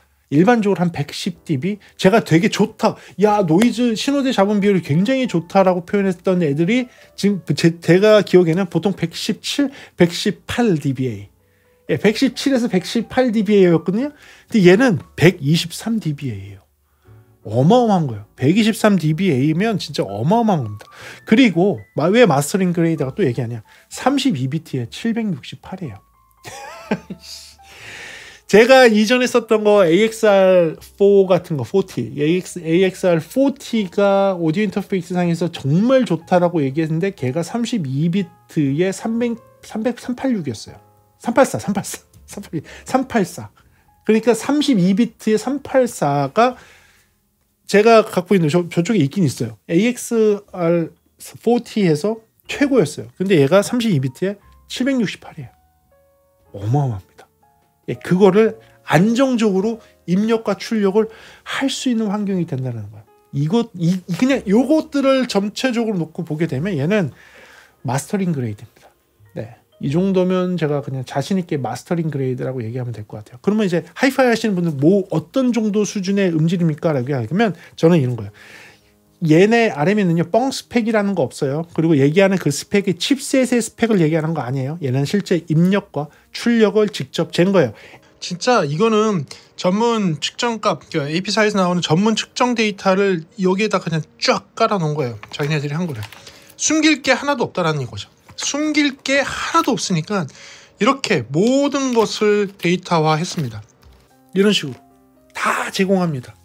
한 110dB? 제가 되게 좋다. 야, 노이즈 신호대 잡음 비율이 굉장히 좋다라고 표현했던 애들이 지금 제가 기억에는 보통 117, 118dBA. 117에서 118dBA였거든요. 근데 얘는 123dBA예요. 어마어마한 거예요. 123dBA면 진짜 어마어마한 겁니다. 그리고 왜 마스터링 그레이드가 또 얘기하냐? 32비트에 768이에요. 제가 이전에 썼던 거 AXR4 같은 거 40, AXR40가 오디오 인터페이스 상에서 정말 좋다라고 얘기했는데 걔가 32비트에 386이었어요. 384. 그러니까 32비트에 384가 제가 갖고 있는 저쪽에 있긴 있어요. AXR40에서 최고였어요. 근데 얘가 32비트에 768이에요. 어마어마합니다. 그거를 안정적으로 입력과 출력을 할 수 있는 환경이 된다는 거야. 그냥 요것들을 전체적으로 놓고 보게 되면 얘는 마스터링 그레이드입니다. 네. 이 정도면 제가 그냥 자신 있게 마스터링 그레이드라고 얘기하면 될 것 같아요. 그러면 이제 하이파이 하시는 분들 어떤 정도 수준의 음질입니까? 라고 하면 저는 이런 거예요. 얘네 RM에는요 뻥 스펙이라는 거 없어요. 그리고 얘기하는 그 스펙이 칩셋의 스펙을 얘기하는 거 아니에요. 얘는 실제 입력과 출력을 직접 잰 거예요. 진짜 이거는 전문 측정값, AP사에서 나오는 전문 측정 데이터를 여기에다 그냥 쫙 깔아 놓은 거예요. 자기네들이 한 거래요. 숨길 게 하나도 없다라는 이거죠. 숨길 게 하나도 없으니까 이렇게 모든 것을 데이터화 했습니다. 이런 식으로 다 제공합니다.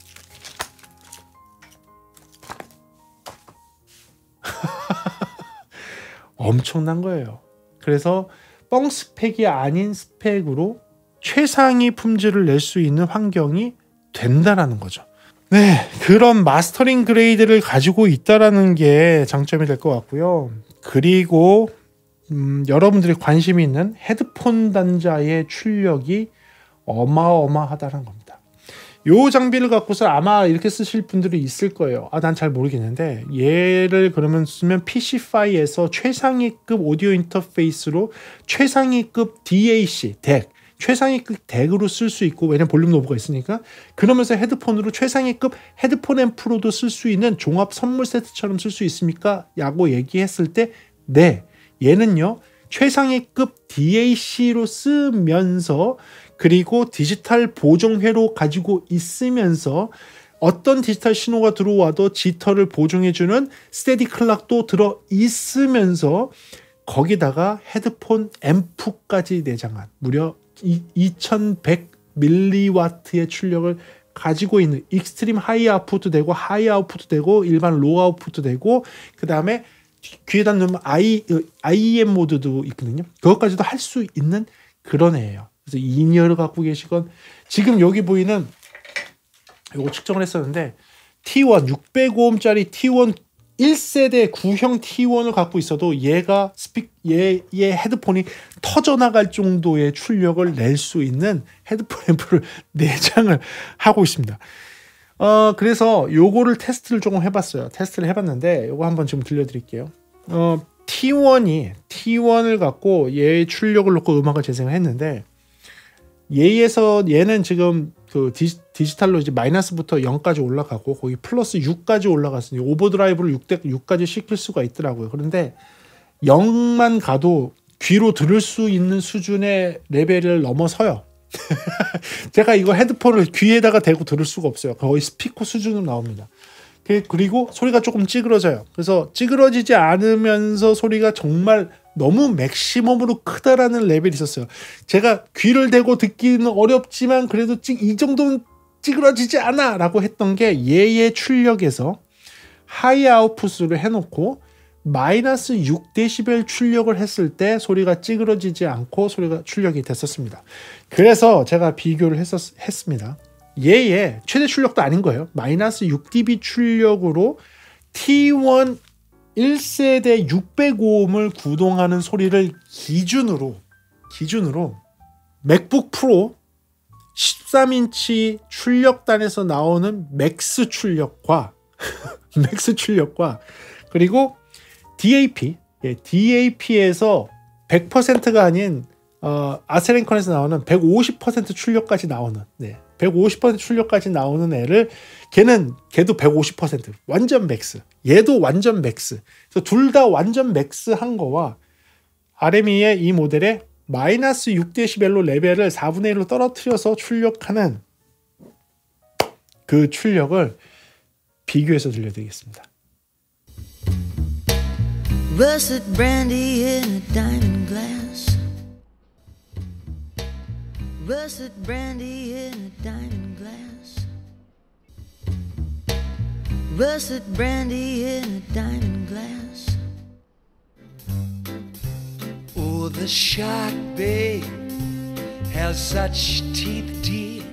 엄청난 거예요. 그래서 뻥 스펙이 아닌 스펙으로 최상위 품질을 낼 수 있는 환경이 된다라는 거죠. 네, 그런 마스터링 그레이드를 가지고 있다라는 게 장점이 될 것 같고요. 그리고 여러분들이 관심이 있는 헤드폰 단자의 출력이 어마어마하다는 겁니다. 요 장비를 갖고서 아마 이렇게 쓰실 분들이 있을 거예요. 난 잘 모르겠는데 얘를 그러면 쓰면 PCFi에서 최상위급 오디오 인터페이스로 최상위급 DAC, 덱, 최상위급 덱으로 쓸 수 있고 왜냐면 볼륨 노브가 있으니까 그러면서 헤드폰으로 최상위급 헤드폰 앰프로도 쓸 수 있는 종합 선물 세트처럼 쓸 수 있습니까? 라고 얘기했을 때 네, 얘는요 최상위급 DAC로 쓰면서 그리고 디지털 보정회로 가지고 있으면서 어떤 디지털 신호가 들어와도 지터를 보정해주는 스테디 클락도 들어 있으면서 거기다가 헤드폰 앰프까지 내장한 무려 2100mW의 출력을 가지고 있는 익스트림 하이 아웃풋도 되고 하이 아웃풋도 되고 일반 로우 아웃풋도 되고 그 다음에 귀에다 넣으면 IEM 모드도 있거든요. 그것까지도 할 수 있는 그런 애예요. 그래서 이니어를 갖고 계시건 지금 여기 보이는 요거 측정을 했었는데 T1 605ohm짜리 T1 1세대 구형 T1을 갖고 있어도 얘가 얘의 헤드폰이 터져나갈 정도의 출력을 낼 수 있는 헤드폰 앰프를 내장을 하고 있습니다. 그래서 요거를 테스트를 조금 해봤어요. 테스트를 해봤는데 요거 한번 좀 들려드릴게요. T1을 갖고 얘의 출력을 놓고 음악을 재생을 했는데 얘는 지금 그 디지털로 이제 마이너스부터 0까지 올라가고 거기 플러스 6까지 올라갔으니 오버드라이브를 6까지 시킬 수가 있더라고요. 그런데 0만 가도 귀로 들을 수 있는 수준의 레벨을 넘어서요. 제가 이거 헤드폰을 귀에다가 대고 들을 수가 없어요. 거의 스피커 수준으로 나옵니다. 그리고 소리가 조금 찌그러져요. 그래서 찌그러지지 않으면서 소리가 정말 너무 맥시멈으로 크다라는 레벨이 있었어요. 제가 귀를 대고 듣기는 어렵지만 그래도 이 정도는 찌그러지지 않아 라고 했던 게 얘의 출력에서 하이 아웃풋으로 해놓고 마이너스 6dB 출력을 했을 때 소리가 찌그러지지 않고 소리가 출력이 됐었습니다. 그래서 제가 비교를 했습니다. 얘의 최대 출력도 아닌 거예요. 마이너스 6dB 출력으로 T1 1세대 605음을 구동하는 소리를 기준으로 맥북 프로 13인치 출력단에서 나오는 맥스 출력과 그리고 DAP에서 100%가 아닌 아스렌컨에서 나오는 150% 출력까지 나오는 150% 출력까지 나오는 애를 걔도 150% 완전 맥스, 얘도 완전 맥스. 그래서 둘 다 완전 맥스 한 거와 RME의 이 모델의 마이너스 6dB로 레벨을 4분의 1로 떨어뜨려서 출력하는 그 출력을 비교해서 들려드리겠습니다. Russet brandy in a diamond glass. Russet brandy in a diamond glass. Russet brandy in a diamond glass. Oh, the shark, babe, has such teeth, dear.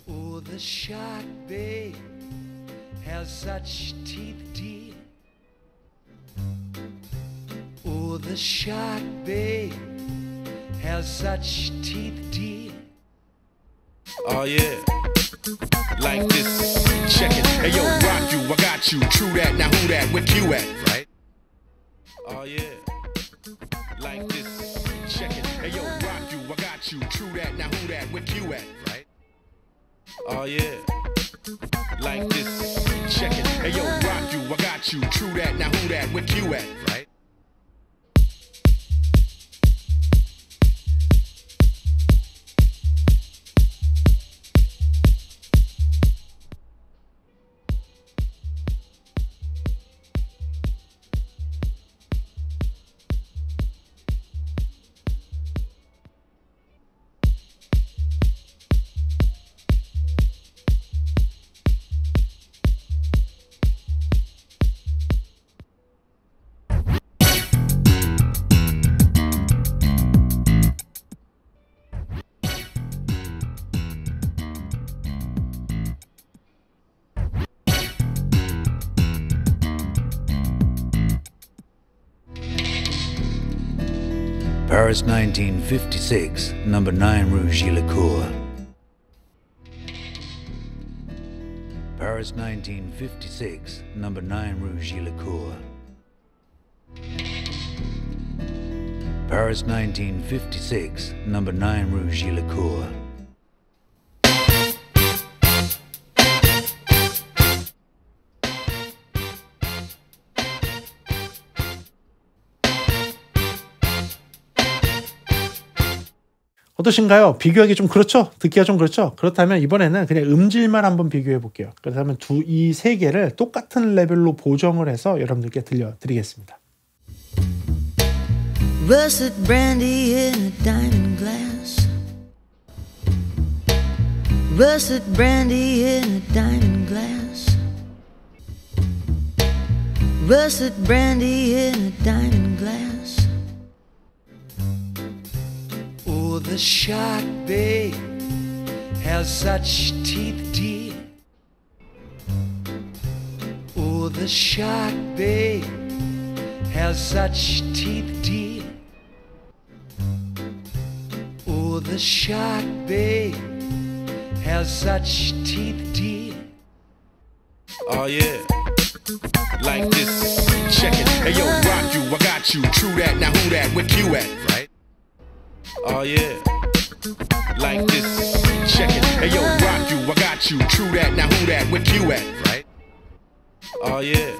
Oh, the shark, babe, has such teeth, dear. Oh, the shark, babe, has such teeth, dear. Oh yeah, like this, check it. Hey yo, rock you, I got you. True that, now who that? Where Q at? Right? Oh yeah, like this, check it. Hey yo, rock you, I got you. True that, now who that? Where Q at? Right? Oh yeah, like this, check it. Hey yo, rock you, I got you. True that, now who that? Where Q at? Right? Paris 1956, number 9 Rue Gillicourt. Paris 1956, number 9 Rue Gillicourt. Paris 1956, number 9 Rue Gillicourt. 어떠신가요? 비교하기 좀 그렇죠? 듣기가 좀 그렇죠? 그렇다면 이번에는 그냥 음질만 한번 비교해 볼게요. 그렇다면 이 세 개를 똑같은 레벨로 보정을 해서 여러분들께 들려드리겠습니다. Russet brandy in a diamond glass. Russet brandy in a diamond glass. Russet brandy in a diamond glass. Oh, the shark, babe, has such teeth, dear. Oh, the shark, babe, has such teeth, dear. Oh, the shark, babe, has such teeth, dear. Oh yeah, like this, check it. Hey yo, rock you, I got you. True that, now who that? Where Q at? Right? Oh yeah, like this, check it. Hey yo, rock you, I got you. True that, now who that? Where Q at? Right? Oh yeah,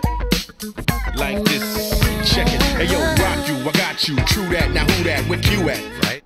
like this, check it. Hey yo, rock you, I got you. True that, now who that? Where Q at? Right?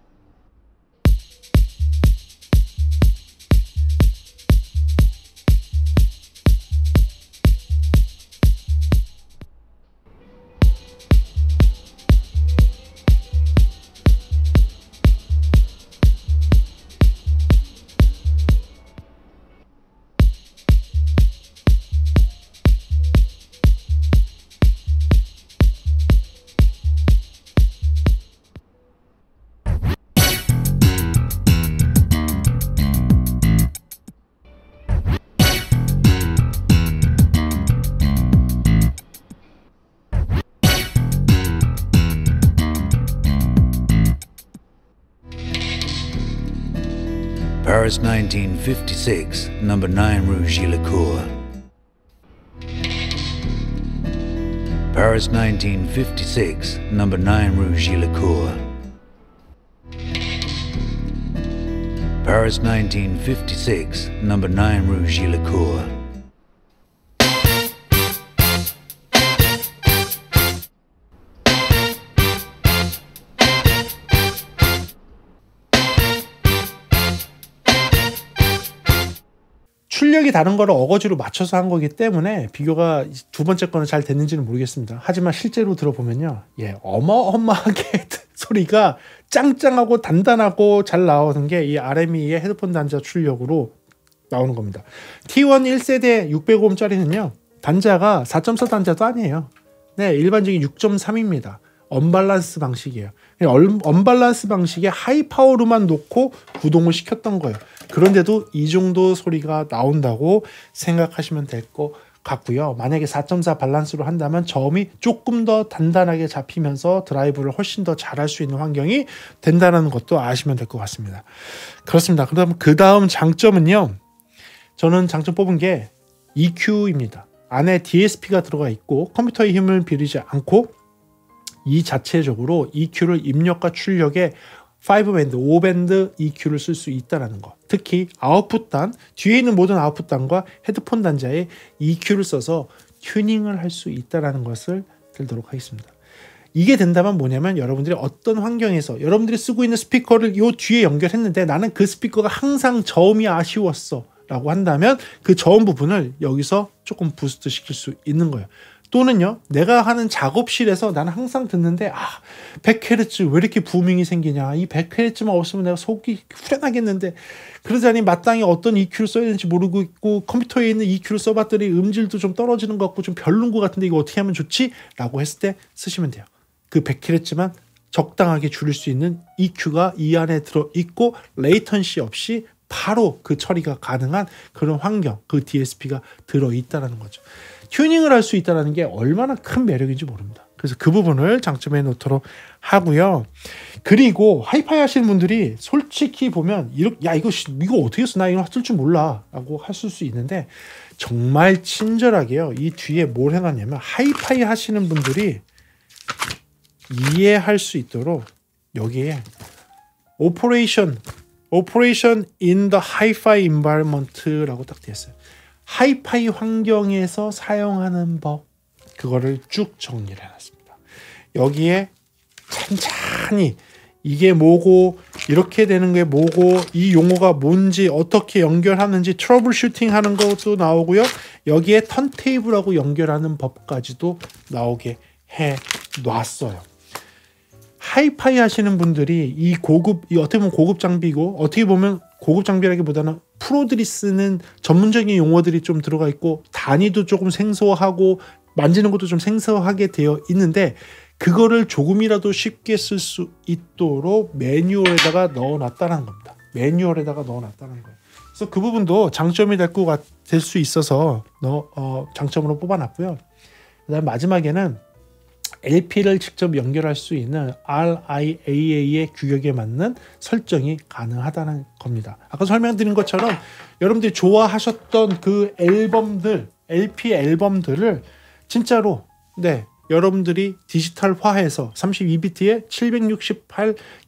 Paris 1956, number 9 Rue Gillicourt. Paris 1956, number 9 Rue Gillicourt. Paris 1956, number 9 Rue Gillicourt. 출력이 다른 거를 어거지로 맞춰서 한 거기 때문에 비교가 두 번째 거는 잘 됐는지는 모르겠습니다. 하지만 실제로 들어보면요, 예, 어마어마하게 소리가 짱짱하고 단단하고 잘 나오는 게 이 RME의 헤드폰 단자 출력으로 나오는 겁니다. T1 1세대 600Ω짜리는요, 단자가 4.4 단자도 아니에요. 네, 일반적인 6.3입니다. 언밸런스 방식이에요. 언밸런스 방식에 하이 파워로만 놓고 구동을 시켰던 거예요. 그런데도 이 정도 소리가 나온다고 생각하시면 될 것 같고요. 만약에 4.4 밸런스로 한다면 저음이 조금 더 단단하게 잡히면서 드라이브를 훨씬 더 잘할 수 있는 환경이 된다는 것도 아시면 될 것 같습니다. 그렇습니다. 그럼 그 다음 장점은요, 저는 장점 뽑은 게 EQ입니다. 안에 DSP가 들어가 있고 컴퓨터의 힘을 비리지 않고 이 자체적으로 EQ를 입력과 출력에 5밴드, 5밴드 EQ를 쓸 수 있다는 거. 특히 아웃풋단, 뒤에 있는 모든 아웃풋단과 헤드폰 단자에 EQ를 써서 튜닝을 할 수 있다는 것을 들도록 하겠습니다. 이게 된다면 뭐냐면 여러분들이 어떤 환경에서 여러분들이 쓰고 있는 스피커를 요 뒤에 연결했는데 나는 그 스피커가 항상 저음이 아쉬웠어 라고 한다면 그 저음 부분을 여기서 조금 부스트 시킬 수 있는 거예요. 또는요, 내가 하는 작업실에서 나는 항상 듣는데 100Hz 왜 이렇게 부밍이 생기냐, 이 100Hz만 없으면 내가 속이 후련하겠는데 그러자니 마땅히 어떤 EQ를 써야 되는지 모르고 있고 컴퓨터에 있는 EQ를 써봤더니 음질도 좀 떨어지는 것 같고 좀 별론 것 같은데 이거 어떻게 하면 좋지? 라고 했을 때 쓰시면 돼요. 그 100Hz만 적당하게 줄일 수 있는 EQ가 이 안에 들어있고 레이턴시 없이 바로 그 처리가 가능한 그런 환경, 그 DSP가 들어있다는 거죠. 튜닝을 할 수 있다는 게 얼마나 큰 매력인지 모릅니다. 그래서 그 부분을 장점에 놓도록 하고요. 그리고 하이파이 하시는 분들이 솔직히 보면 야 이거 어떻게 써? 나 이거 쓸 줄 몰라 라고 하실 수 있는데 정말 친절하게요. 이 뒤에 뭘 해놨냐면 하이파이 하시는 분들이 이해할 수 있도록 여기에 Operation in the Hi-Fi Environment라고 딱 되어 있어요. 하이파이 환경에서 사용하는 법, 그거를 쭉 정리를 해놨습니다. 여기에 찬찬히 이게 뭐고 이렇게 되는 게 뭐고 이 용어가 뭔지 어떻게 연결하는지 트러블 슈팅 하는 것도 나오고요. 여기에 턴테이블하고 연결하는 법까지도 나오게 해놨어요. 하이파이 하시는 분들이 이 어떻게 보면 고급 장비고 어떻게 보면 고급 장비라기보다는 프로들이 쓰는 전문적인 용어들이 좀 들어가 있고 단위도 조금 생소하고 만지는 것도 좀 생소하게 되어 있는데 그거를 조금이라도 쉽게 쓸 수 있도록 매뉴얼에다가 넣어놨다는 겁니다. 매뉴얼에다가 넣어놨다는 거예요. 그래서 그 부분도 장점이 될 수 있어서 장점으로 뽑아놨고요. 그다음 마지막에는 LP를 직접 연결할 수 있는 RIAA의 규격에 맞는 설정이 가능하다는 겁니다. 아까 설명드린 것처럼 여러분들이 좋아하셨던 그 앨범들, LP 앨범들을 진짜로 여러분들이 디지털화해서 32비트에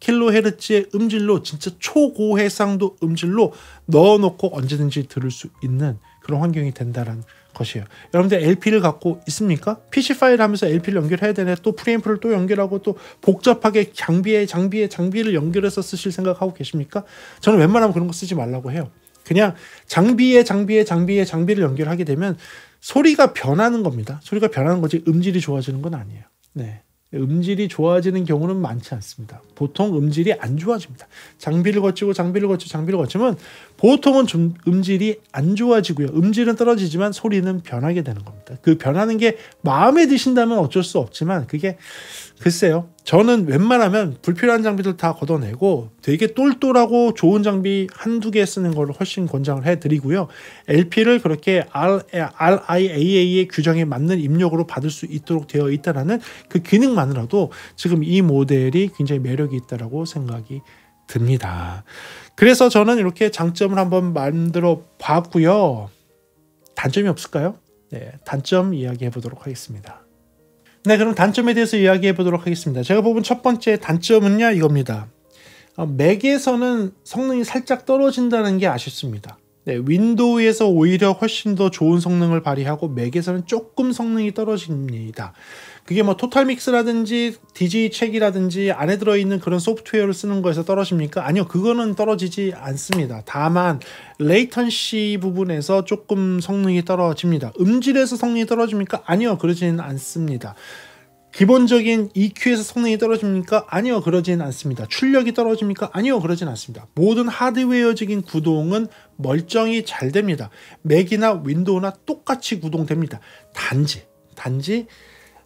768kHz의 음질로 진짜 초고해상도 음질로 넣어놓고 언제든지 들을 수 있는 그런 환경이 된다는 것이에요. 여러분들 LP를 갖고 있습니까? PC 파일 하면서 LP를 연결해야 되네. 또 프리앰프를 또 연결하고 또 복잡하게 장비를 연결해서 쓰실 생각하고 계십니까? 저는 웬만하면 그런 거 쓰지 말라고 해요. 그냥 장비를 연결하게 되면 소리가 변하는 겁니다. 소리가 변하는 거지 음질이 좋아지는 건 아니에요. 네. 음질이 좋아지는 경우는 많지 않습니다. 보통 음질이 안 좋아집니다. 장비를 거치면 보통은 좀 음질이 안 좋아지고요. 음질은 떨어지지만 소리는 변하게 되는 겁니다. 그 변하는 게 마음에 드신다면 어쩔 수 없지만 그게 글쎄요. 저는 웬만하면 불필요한 장비들 다 걷어내고 되게 똘똘하고 좋은 장비 한두 개 쓰는 걸 훨씬 권장을 해드리고요. LP를 그렇게 RIAA의 규정에 맞는 입력으로 받을 수 있도록 되어 있다는 그 기능만으로도 지금 이 모델이 굉장히 매력이 있다라고 생각이 듭니다. 그래서 저는 이렇게 장점을 한번 만들어 봤고요. 단점이 없을까요? 네, 단점 이야기해 보도록 하겠습니다. 네, 그럼 단점에 대해서 이야기해 보도록 하겠습니다. 제가 뽑은 첫 번째 단점은요, 이겁니다. 맥에서는 성능이 살짝 떨어진다는 게 아쉽습니다. 네, 윈도우에서 오히려 훨씬 더 좋은 성능을 발휘하고 맥에서는 조금 성능이 떨어집니다. 그게 뭐 토탈믹스라든지 DJ 책이라든지 안에 들어있는 그런 소프트웨어를 쓰는 거에서 떨어집니까? 아니요, 그거는 떨어지지 않습니다. 다만 레이턴시 부분에서 조금 성능이 떨어집니다. 음질에서 성능이 떨어집니까? 아니요, 그러지는 않습니다. 기본적인 EQ에서 성능이 떨어집니까? 아니요, 그러진 않습니다. 출력이 떨어집니까? 아니요, 그러진 않습니다. 모든 하드웨어적인 구동은 멀쩡히 잘 됩니다. 맥이나 윈도우나 똑같이 구동됩니다. 단지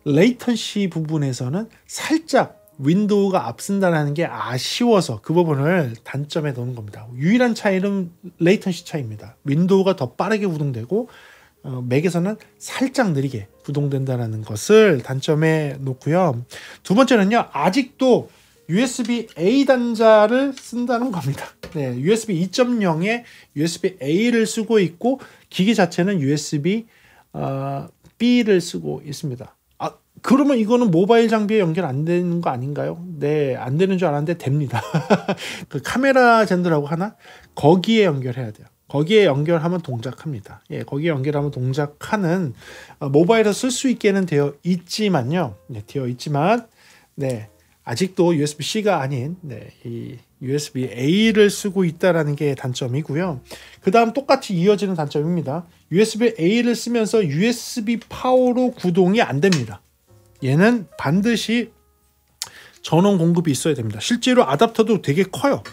레이턴시 부분에서는 살짝 윈도우가 앞선다는 게 아쉬워서 그 부분을 단점에 넣는 겁니다. 유일한 차이는 레이턴시 차이입니다. 윈도우가 더 빠르게 구동되고 맥에서는 살짝 느리게 구동된다는 것을 단점에 놓고요. 두 번째는요, 아직도 USB-A 단자를 쓴다는 겁니다. 네, USB 2.0에 USB-A를 쓰고 있고 기기 자체는 USB-B를 쓰고 있습니다. 그러면 이거는 모바일 장비에 연결 안 되는 거 아닌가요? 네, 안 되는 줄 알았는데 됩니다. 그 카메라 젠더라고 하나? 거기에 연결해야 돼요. 거기에 연결하면 동작합니다. 예, 거기에 연결하면 동작하는 모바일에서 쓸 수 있게는 되어 있지만요. 네, 네, 아직도 USB-C가 아닌 이 USB-A를 쓰고 있다라는 게 단점이고요. 그 다음 똑같이 이어지는 단점입니다. USB-A를 쓰면서 USB 파워로 구동이 안 됩니다. 얘는 반드시 전원 공급이 있어야 됩니다. 실제로 아답터도 되게 커요.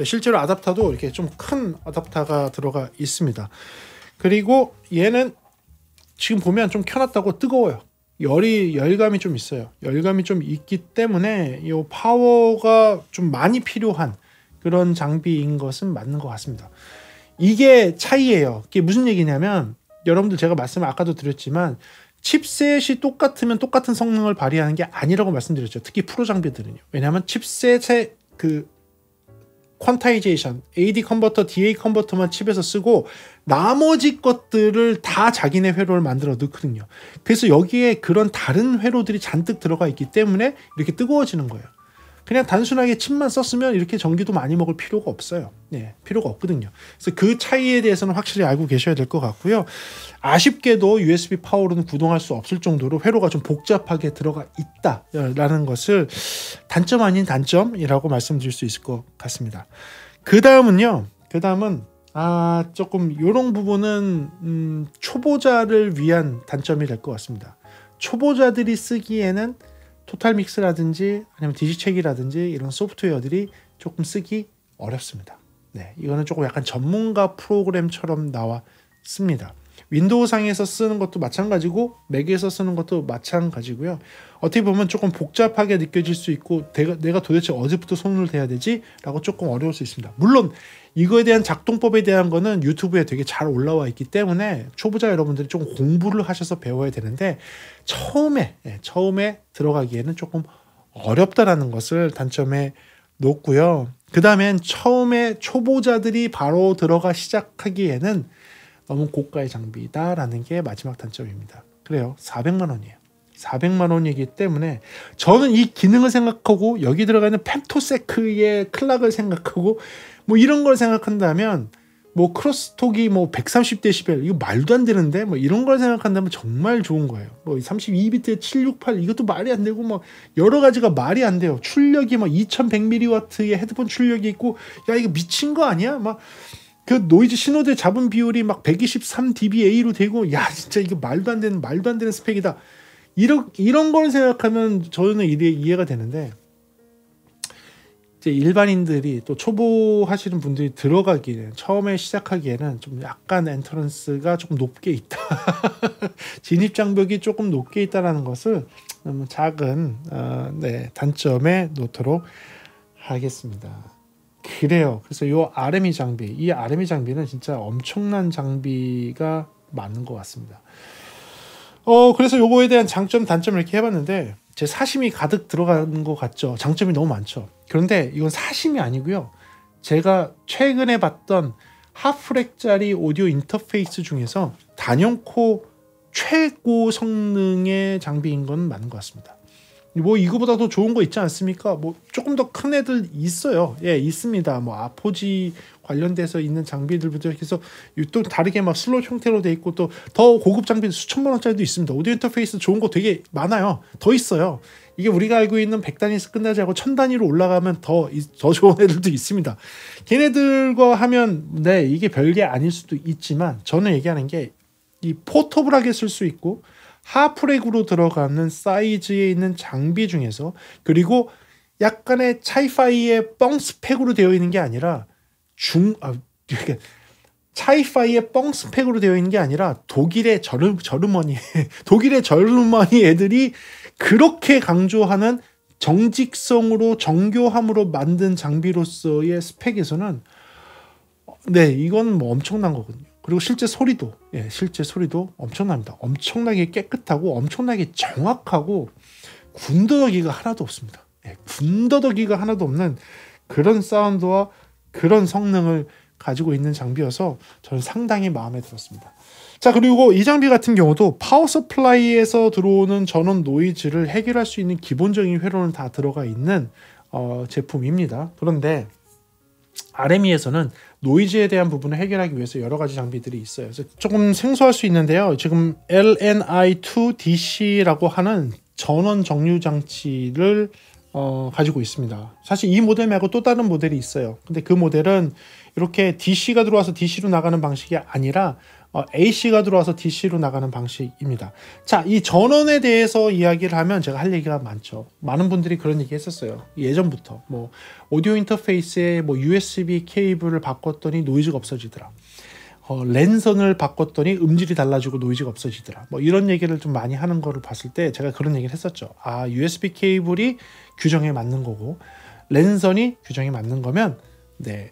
실제로 아답터도 이렇게 좀 큰 아답터가 들어가 있습니다. 그리고 얘는 지금 보면 좀 켜놨다고 뜨거워요. 열감이 좀 있어요. 열감이 좀 있기 때문에 이 파워가 좀 많이 필요한 그런 장비인 것은 맞는 것 같습니다. 이게 차이예요. 이게 무슨 얘기냐면 여러분들 제가 말씀을 아까도 드렸지만 칩셋이 똑같으면 똑같은 성능을 발휘하는 게 아니라고 말씀드렸죠. 특히 프로 장비들은요. 왜냐하면 칩셋의 그 퀀타이제이션, AD 컨버터, DA 컨버터만 칩에서 쓰고 나머지 것들을 다 자기네 회로를 만들어 넣거든요. 그래서 여기에 그런 다른 회로들이 잔뜩 들어가 있기 때문에 이렇게 뜨거워지는 거예요. 그냥 단순하게 칩만 썼으면 이렇게 전기도 많이 먹을 필요가 없어요. 네, 필요가 없거든요. 그래서 그 차이에 대해서는 확실히 알고 계셔야 될 것 같고요. 아쉽게도 USB 파워로는 구동할 수 없을 정도로 회로가 좀 복잡하게 들어가 있다라는 것을 단점 아닌 단점이라고 말씀드릴 수 있을 것 같습니다. 그 다음은 조금 이런 부분은 초보자를 위한 단점이 될 것 같습니다. 초보자들이 쓰기에는 토탈믹스라든지 아니면 디지책이라든지 이런 소프트웨어들이 조금 쓰기 어렵습니다. 네, 이거는 조금 약간 전문가 프로그램처럼 나왔습니다. 윈도우 상에서 쓰는 것도 마찬가지고 맥에서 쓰는 것도 마찬가지고요. 어떻게 보면 조금 복잡하게 느껴질 수 있고 내가 도대체 어디부터 손을 대야 되지? 라고 조금 어려울 수 있습니다. 물론 이거에 대한 작동법에 대한 거는 유튜브에 되게 잘 올라와 있기 때문에 초보자 여러분들이 조금 공부를 하셔서 배워야 되는데 처음에 들어가기에는 조금 어렵다라는 것을 단점에 놓고요. 그 다음엔 처음에 초보자들이 바로 들어가 시작하기에는 너무 고가의 장비다라는 게 마지막 단점입니다. 그래요. 400만 원이에요. 400만 원이기 때문에 저는 이 기능을 생각하고 여기 들어가 있는 펜토세크의 클락을 생각하고 뭐 이런 걸 생각한다면 뭐 크로스톡이 뭐 130dB 이거 말도 안 되는데 뭐 이런 걸 생각한다면 정말 좋은 거예요. 뭐 32비트에 768 이것도 말이 안 되고 뭐 여러 가지가 말이 안 돼요. 출력이 막 2100mW의 헤드폰 출력이 있고 야 이거 미친 거 아니야? 막 그 노이즈 신호대 잡음 비율이 막 123dBA로 되고 야 진짜 이거 말도 안 되는 스펙이다. 이런 걸 생각하면 저는 이해가 되는데 이제 일반인들이 또 초보 하시는 분들이 들어가기에는 처음에 시작하기에는 좀 약간 엔트런스가 조금 높게 있다. 진입 장벽이 조금 높게 있다라는 것을 작은 단점에 놓도록 하겠습니다. 그래요. 그래서 이 RME 장비는 진짜 엄청난 장비가 맞는 것 같습니다. 그래서 요거에 대한 장점, 단점을 이렇게 해봤는데 제 사심이 가득 들어가는 것 같죠. 장점이 너무 많죠. 그런데 이건 사심이 아니고요. 제가 최근에 봤던 하프렉짜리 오디오 인터페이스 중에서 단연코 최고 성능의 장비인 건 맞는 것 같습니다. 뭐 이거보다 더 좋은 거 있지 않습니까? 뭐 조금 더 큰 애들 있어요. 예, 있습니다. 뭐 아포지 관련돼서 있는 장비들부터 해서 또 다르게 막 슬롯 형태로 돼 있고 또 더 고급 장비 수천만 원짜리도 있습니다. 오디오 인터페이스 좋은 거 되게 많아요. 더 있어요. 이게 우리가 알고 있는 100단위에서 끝나지 않고 1000단위로 올라가면 더 좋은 애들도 있습니다. 걔네들과 하면 네, 이게 별게 아닐 수도 있지만 저는 얘기하는 게 이 포터블하게 쓸 수 있고 하프렉으로 들어가는 사이즈에 있는 장비 중에서 그리고 약간의 차이파이의 뻥 스펙으로 되어 있는 게 아니라 차이파이의 뻥 스펙으로 되어 있는 게 아니라 독일의 저르머니 독일의 저르머니 애들이 그렇게 강조하는 정직성으로 정교함으로 만든 장비로서의 스펙에서는 네, 이건 뭐 엄청난 거거든요. 그리고 실제 소리도 엄청납니다. 엄청나게 깨끗하고 엄청나게 정확하고 군더더기가 하나도 없습니다. 예, 군더더기가 하나도 없는 그런 사운드와 그런 성능을 가지고 있는 장비여서 저는 상당히 마음에 들었습니다. 자, 그리고 이 장비 같은 경우도 파워 서플라이에서 들어오는 전원 노이즈를 해결할 수 있는 기본적인 회로는 다 들어가 있는 제품입니다. 그런데 RME에서는 노이즈에 대한 부분을 해결하기 위해서 여러 가지 장비들이 있어요. 그래서 조금 생소할 수 있는데요. 지금 LNI2DC라고 하는 전원 정류 장치를 가지고 있습니다. 사실 이 모델 말고 또 다른 모델이 있어요. 근데 그 모델은 이렇게 DC가 들어와서 DC로 나가는 방식이 아니라 AC가 들어와서 DC로 나가는 방식입니다. 자, 이 전원에 대해서 이야기를 하면 제가 할 얘기가 많죠. 많은 분들이 그런 얘기 했었어요. 예전부터 뭐 오디오 인터페이스에 뭐 USB 케이블을 바꿨더니 노이즈가 없어지더라. 랜선을 바꿨더니 음질이 달라지고 노이즈가 없어지더라. 뭐 이런 얘기를 좀 많이 하는 거를 봤을 때 제가 그런 얘기를 했었죠. 아, USB 케이블이 규정에 맞는 거고 랜선이 규정에 맞는 거면 네,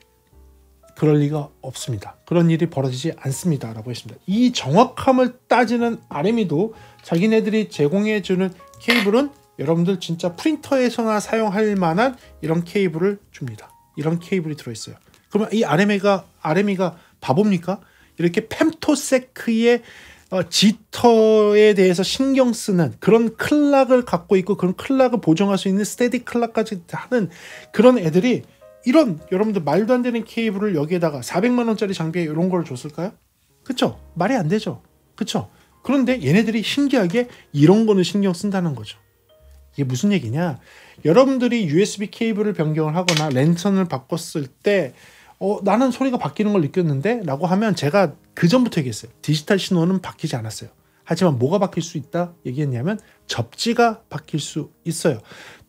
그럴 리가 없습니다. 그런 일이 벌어지지 않습니다. 라고 했습니다. 이 정확함을 따지는 RME도 자기네들이 제공해주는 케이블은 여러분들 진짜 프린터에서나 사용할 만한 이런 케이블을 줍니다. 이런 케이블이 들어있어요. 그러면 이 RME가 바보입니까? 이렇게 펜토세크의 지터에 대해서 신경 쓰는 그런 클락을 갖고 있고 그런 클락을 보정할 수 있는 스테디 클락까지 하는 그런 애들이 이런 여러분들 말도 안 되는 케이블을 여기에다가 400만 원짜리 장비에 이런 걸 줬을까요? 그쵸? 말이 안 되죠. 그쵸? 그런데 얘네들이 신기하게 이런 거는 신경 쓴다는 거죠. 이게 무슨 얘기냐? 여러분들이 USB 케이블을 변경을 하거나 랜선을 바꿨을 때 나는 소리가 바뀌는 걸 느꼈는데 라고 하면 제가 그 전부터 얘기했어요. 디지털 신호는 바뀌지 않았어요. 하지만 뭐가 바뀔 수 있다 얘기했냐면 접지가 바뀔 수 있어요.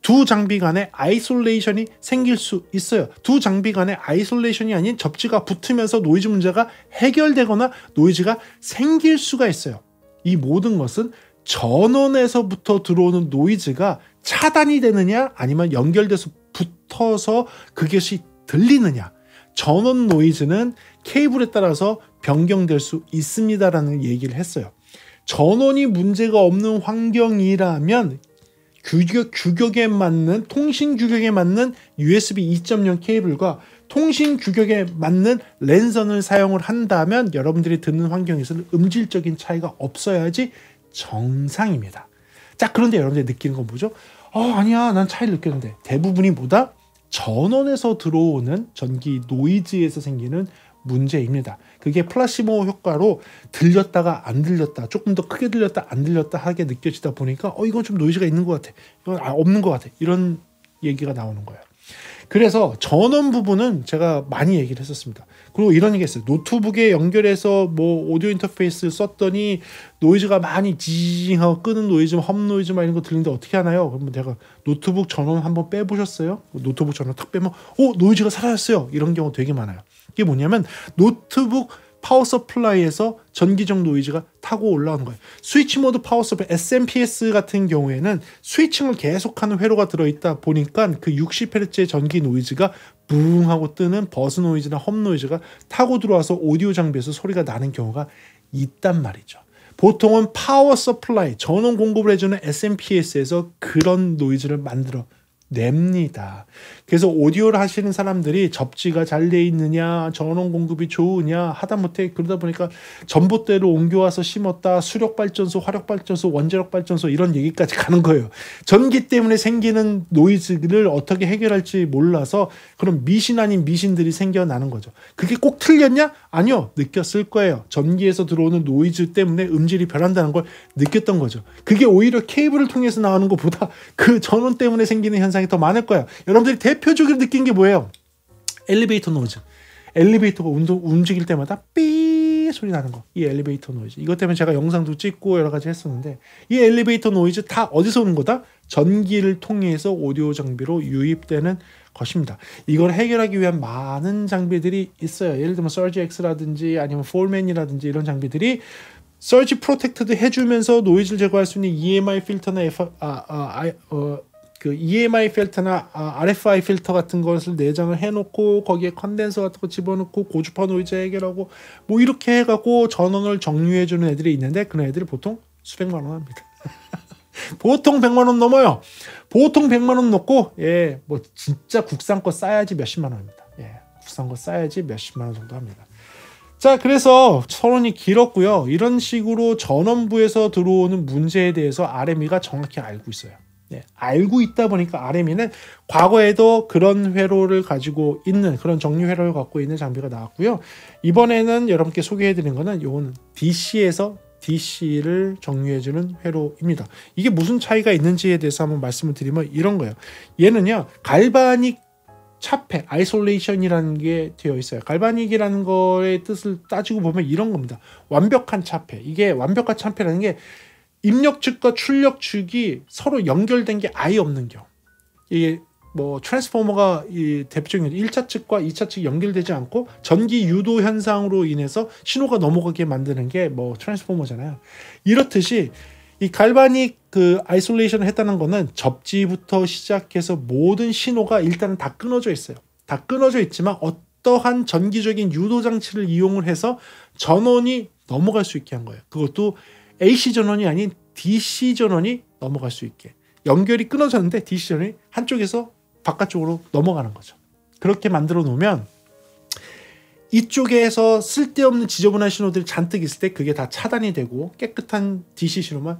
두 장비 간의 아이솔레이션이 생길 수 있어요. 두 장비 간의 아이솔레이션이 아닌 접지가 붙으면서 노이즈 문제가 해결되거나 노이즈가 생길 수가 있어요. 이 모든 것은 전원에서부터 들어오는 노이즈가 차단이 되느냐 아니면 연결돼서 붙어서 그것이 들리느냐. 전원 노이즈는 케이블에 따라서 변경될 수 있습니다라는 얘기를 했어요. 전원이 문제가 없는 환경이라면 규격에 맞는 통신 규격에 맞는 USB 2.0 케이블과 통신 규격에 맞는 랜선을 사용을 한다면 여러분들이 듣는 환경에서는 음질적인 차이가 없어야지 정상입니다. 자, 그런데 여러분들이 느끼는 건 뭐죠? 아니야, 난 차이를 느꼈는데 대부분이 뭐다? 전원에서 들어오는 전기 노이즈에서 생기는 문제입니다. 그게 플라시보 효과로 들렸다가 안 들렸다, 조금 더 크게 들렸다 안 들렸다 하게 느껴지다 보니까 이건 좀 노이즈가 있는 것 같아, 이건 없는 것 같아, 이런 얘기가 나오는 거예요. 그래서 전원 부분은 제가 많이 얘기를 했었습니다. 그리고 이런 얘기 했어요. 노트북에 연결해서 뭐 오디오 인터페이스 썼더니 노이즈가 많이 지징하고 끄는 노이즈, 험 노이즈 막 이런 거 들리는데 어떻게 하나요? 그러면 내가 노트북 전원 한번 빼보셨어요? 노트북 전원 탁 빼면 노이즈가 사라졌어요. 이런 경우 되게 많아요. 이게 뭐냐면 노트북 파워 서플라이에서 전기적 노이즈가 타고 올라오는 거예요. 스위치 모드 파워 서플라이 SMPS 같은 경우에는 스위칭을 계속하는 회로가 들어있다 보니까 그 60Hz의 전기 노이즈가 붕 하고 뜨는 버스 노이즈나 험 노이즈가 타고 들어와서 오디오 장비에서 소리가 나는 경우가 있단 말이죠. 보통은 파워 서플라이 전원 공급을 해주는 SMPS에서 그런 노이즈를 만들어 냅니다. 그래서 오디오를 하시는 사람들이 접지가 잘 돼 있느냐, 전원 공급이 좋으냐, 하다못해 그러다 보니까 전봇대로 옮겨와서 심었다, 수력발전소, 화력발전소, 원자력발전소 이런 얘기까지 가는 거예요. 전기 때문에 생기는 노이즈를 어떻게 해결할지 몰라서 그런 미신 아닌 미신들이 생겨나는 거죠. 그게 꼭 틀렸냐? 아니요. 느꼈을 거예요. 전기에서 들어오는 노이즈 때문에 음질이 변한다는 걸 느꼈던 거죠. 그게 오히려 케이블을 통해서 나오는 것보다 그 전원 때문에 생기는 현상이 더 많을 거예요. 여러분들이 대표적으로 느낀 게 뭐예요? 엘리베이터 노이즈. 엘리베이터가 움직일 때마다 삐 소리 나는 거. 이 엘리베이터 노이즈. 이것 때문에 제가 영상도 찍고 여러 가지 했었는데 이 엘리베이터 노이즈 다 어디서 오는 거다? 전기를 통해서 오디오 장비로 유입되는 것입니다. 이걸 해결하기 위한 많은 장비들이 있어요. 예를 들면 서지 X라든지 아니면 폴맨이라든지 이런 장비들이 서지 프로텍트도 해주면서 노이즈를 제거할 수 있는 EMI 필터나 EMI 필터나 RFI 필터 같은 것을 내장을 해놓고 거기에 컨덴서 같은 거 집어넣고 고주파 노이즈 해결하고 뭐 이렇게 해갖고 전원을 정류해주는 애들이 있는데 그런 애들이 보통 수백만 원 합니다. 보통 100만 원 넘어요. 보통 100만 원 넘고 뭐 진짜 국산 거 싸야지 몇십만 원입니다. 국산 거 싸야지 몇십만 원 정도 합니다. 자, 그래서 서론이 길었고요. 이런 식으로 전원부에서 들어오는 문제에 대해서 RME가 정확히 알고 있어요. 알고 있다 보니까 RME는 과거에도 그런 회로를 가지고 있는 그런 정류 회로를 갖고 있는 장비가 나왔고요. 이번에는 여러분께 소개해드린 거는 요거는 DC에서 DC를 정류해주는 회로입니다. 이게 무슨 차이가 있는지에 대해서 한번 말씀을 드리면 이런 거예요. 얘는요 갈바닉 차폐, 아이솔레이션이라는 게 되어 있어요. 갈바닉이라는 거의 뜻을 따지고 보면 이런 겁니다. 완벽한 차폐. 이게 완벽한 차폐라는 게 입력 측과 출력 측이 서로 연결된 게 아예 없는 경우. 이게 뭐 트랜스포머가 이 대표적인 1차 측과 2차 측이 연결되지 않고 전기 유도 현상으로 인해서 신호가 넘어가게 만드는 게 뭐 트랜스포머잖아요. 이렇듯이 이 갈바닉 그 아이솔레이션을 했다는 거는 접지부터 시작해서 모든 신호가 일단은 다 끊어져 있어요. 다 끊어져 있지만 어떠한 전기적인 유도 장치를 이용을 해서 전원이 넘어갈 수 있게 한 거예요. 그것도 AC 전원이 아닌 DC 전원이 넘어갈 수 있게. 연결이 끊어졌는데 DC 전원이 한쪽에서 바깥쪽으로 넘어가는 거죠. 그렇게 만들어 놓으면 이쪽에서 쓸데없는 지저분한 신호들이 잔뜩 있을 때 그게 다 차단이 되고 깨끗한 DC 신호만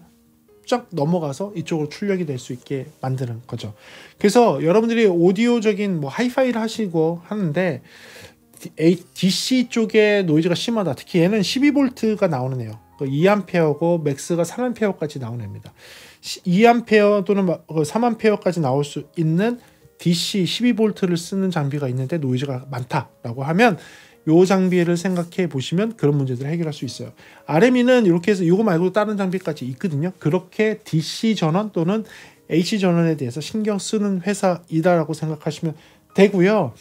쫙 넘어가서 이쪽으로 출력이 될 수 있게 만드는 거죠. 그래서 여러분들이 오디오적인 뭐 하이파이를 하시고 하는데 DC 쪽에 노이즈가 심하다. 특히 얘는 12V가 나오는 애요. 2A고 맥스가 3A까지 나오는 애입니다. 2A 또는 3A까지 나올 수 있는 DC 12V를 쓰는 장비가 있는데 노이즈가 많다라고 하면 이 장비를 생각해 보시면 그런 문제들을 해결할 수 있어요. RME는 이렇게 해서 이거 말고 다른 장비까지 있거든요. 그렇게 DC 전원 또는 AC 전원에 대해서 신경 쓰는 회사이다라고 생각하시면 되고요.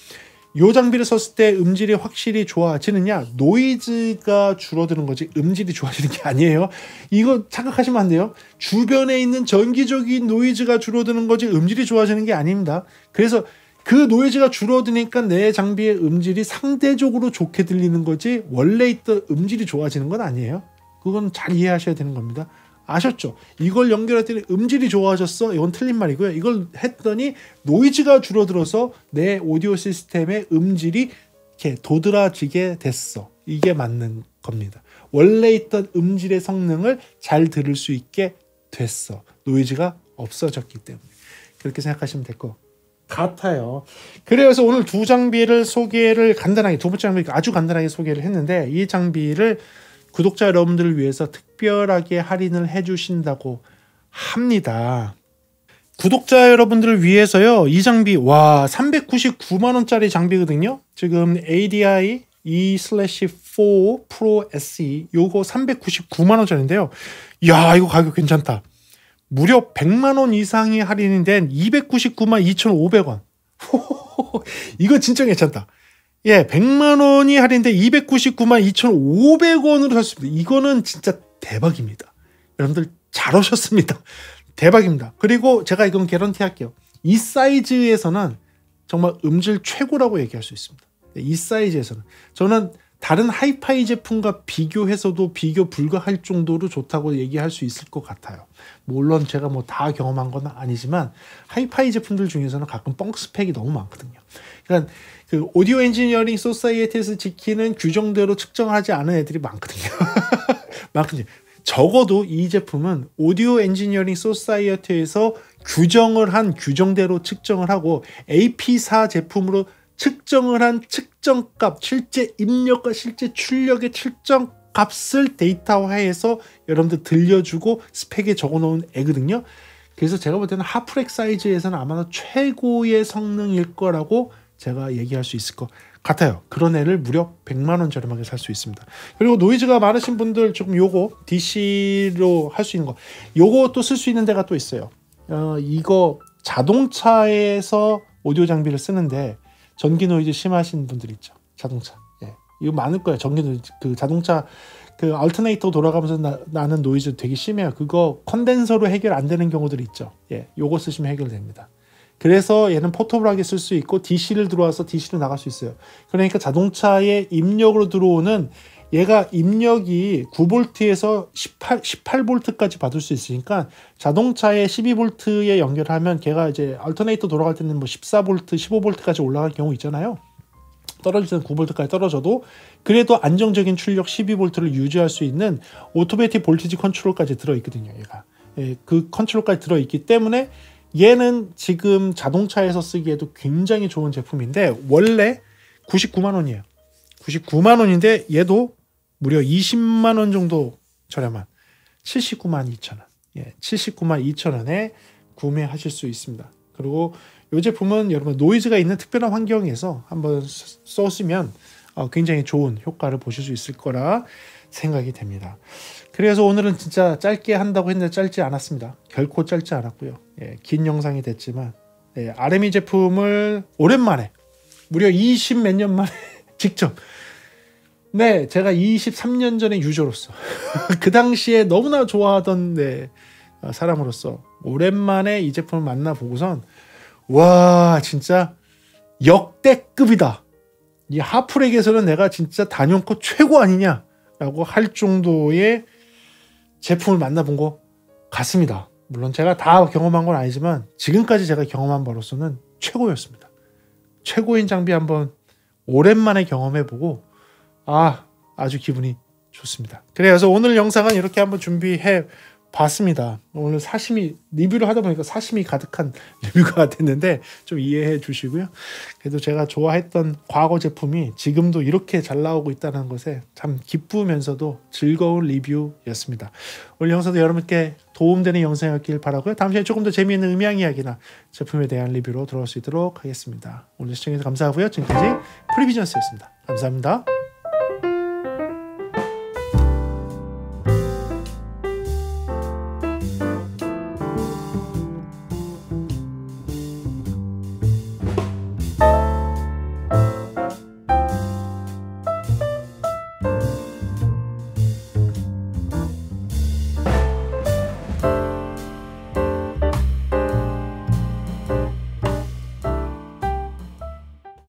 이 장비를 썼을 때 음질이 확실히 좋아지느냐? 노이즈가 줄어드는 거지 음질이 좋아지는 게 아니에요. 이거 착각하시면 안 돼요. 주변에 있는 전기적인 노이즈가 줄어드는 거지 음질이 좋아지는 게 아닙니다. 그래서 그 노이즈가 줄어드니까 내 장비의 음질이 상대적으로 좋게 들리는 거지 원래 있던 음질이 좋아지는 건 아니에요. 그건 잘 이해하셔야 되는 겁니다. 아셨죠? 이걸 연결했더니 음질이 좋아졌어. 이건 틀린 말이고요. 이걸 했더니 노이즈가 줄어들어서 내 오디오 시스템의 음질이 이렇게 도드라지게 됐어. 이게 맞는 겁니다. 원래 있던 음질의 성능을 잘 들을 수 있게 됐어. 노이즈가 없어졌기 때문에. 그렇게 생각하시면 될 것 같아요. 그래서 오늘 두 장비를 소개를 간단하게, 두 번째 장비 아주 간단하게 소개를 했는데 이 장비를 구독자 여러분들을 위해서 특별하게 할인을 해주신다고 합니다. 구독자 여러분들을 위해서요. 이 장비 399만원짜리 장비거든요. 지금 ADI E/4 Pro SE 요거 399만원짜리인데요. 이야 이거 가격 괜찮다. 무려 100만원 이상이 할인이 된 299만 2,500원. 이거 진짜 괜찮다. 100만원이 할인돼 299만 2,500원으로 샀습니다. 이거는 진짜 대박입니다. 여러분들 잘 오셨습니다. 대박입니다. 그리고 제가 이건 개런티 할게요. 이 사이즈에서는 정말 음질 최고라고 얘기할 수 있습니다. 이 사이즈에서는. 저는 다른 하이파이 제품과 비교해서도 비교 불가할 정도로 좋다고 얘기할 수 있을 것 같아요. 물론 제가 뭐 다 경험한 건 아니지만 하이파이 제품들 중에서는 가끔 뻥 스펙이 너무 많거든요. 그러니까 그 오디오 엔지니어링 소사이어티에서 지키는 규정대로 측정하지 않은 애들이 많거든요. 많거든요. 적어도 이 제품은 오디오 엔지니어링 소사이어티에서 규정을 한 규정대로 측정을 하고 AP4 제품으로 측정을 한 측정값, 실제 입력과 실제 출력의 측정값을 데이터화해서 여러분들 들려주고 스펙에 적어놓은 애거든요. 그래서 제가 볼 때는 하프렉 사이즈에서는 아마도 최고의 성능일 거라고 제가 얘기할 수 있을 것 같아요. 그런 애를 무려 100만 원 저렴하게 살 수 있습니다. 그리고 노이즈가 많으신 분들 조금 요거 DC로 할 수 있는 거, 요거 또 쓸 수 있는 데가 또 있어요. 이거 자동차에서 오디오 장비를 쓰는데 전기 노이즈 심하신 분들 있죠. 자동차. 예. 이거 많을 거예요. 전기 노이즈. 그 자동차 그 얼터네이터 돌아가면서 나는 노이즈 되게 심해요. 그거 컨덴서로 해결 안 되는 경우들 있죠. 예. 요거 쓰시면 해결됩니다. 그래서 얘는 포터블하게 쓸 수 있고 DC를 들어와서 DC로 나갈 수 있어요. 그러니까 자동차의 입력으로 들어오는 얘가 입력이 9V에서 18V까지 받을 수 있으니까 자동차에 12V에 연결하면 걔가 이제 얼터네이터 돌아갈 때는 뭐 14V, 15V까지 올라갈 경우 있잖아요. 떨어질 때는 9V까지 떨어져도 그래도 안정적인 출력 12V를 유지할 수 있는 오토매틱 볼티지 컨트롤까지 들어있거든요. 얘가. 예, 그 컨트롤까지 들어있기 때문에 얘는 지금 자동차에서 쓰기에도 굉장히 좋은 제품인데 원래 99만 원이에요. 99만 원인데 얘도 무려 20만 원 정도 저렴한 79만 2천 원. 예, 79만 2천 원에 구매하실 수 있습니다. 그리고 이 제품은 여러분 노이즈가 있는 특별한 환경에서 한번 썼으면 굉장히 좋은 효과를 보실 수 있을 거라 생각이 됩니다. 그래서 오늘은 진짜 짧게 한다고 했는데 짧지 않았습니다. 결코 짧지 않았고요. 예, 긴 영상이 됐지만 RME 제품을 오랜만에 무려 20 몇 년 만에 직접 제가 23년 전에 유저로서 그 당시에 너무나 좋아하던 사람으로서 오랜만에 이 제품을 만나보고선 와 진짜 역대급이다. 이 하프렉에서는 내가 진짜 단연코 최고 아니냐라고 할 정도의 제품을 만나본 것 같습니다. 물론 제가 다 경험한 건 아니지만 지금까지 제가 경험한 바로서는 최고였습니다. 최고인 장비 한번 오랜만에 경험해보고 아주 기분이 좋습니다. 그래서 오늘 영상은 이렇게 한번 준비해 봤습니다. 오늘 사시미 리뷰를 하다 보니까 사시미 가득한 리뷰가 됐는데 좀 이해해 주시고요. 그래도 제가 좋아했던 과거 제품이 지금도 이렇게 잘 나오고 있다는 것에 참 기쁘면서도 즐거운 리뷰였습니다. 오늘 영상도 여러분께 도움되는 영상이었길 바라고요. 다음 시간에 조금 더 재미있는 음향 이야기나 제품에 대한 리뷰로 돌아올 수 있도록 하겠습니다. 오늘 시청해주셔서 감사하고요. 지금까지 프리비전스였습니다. 감사합니다.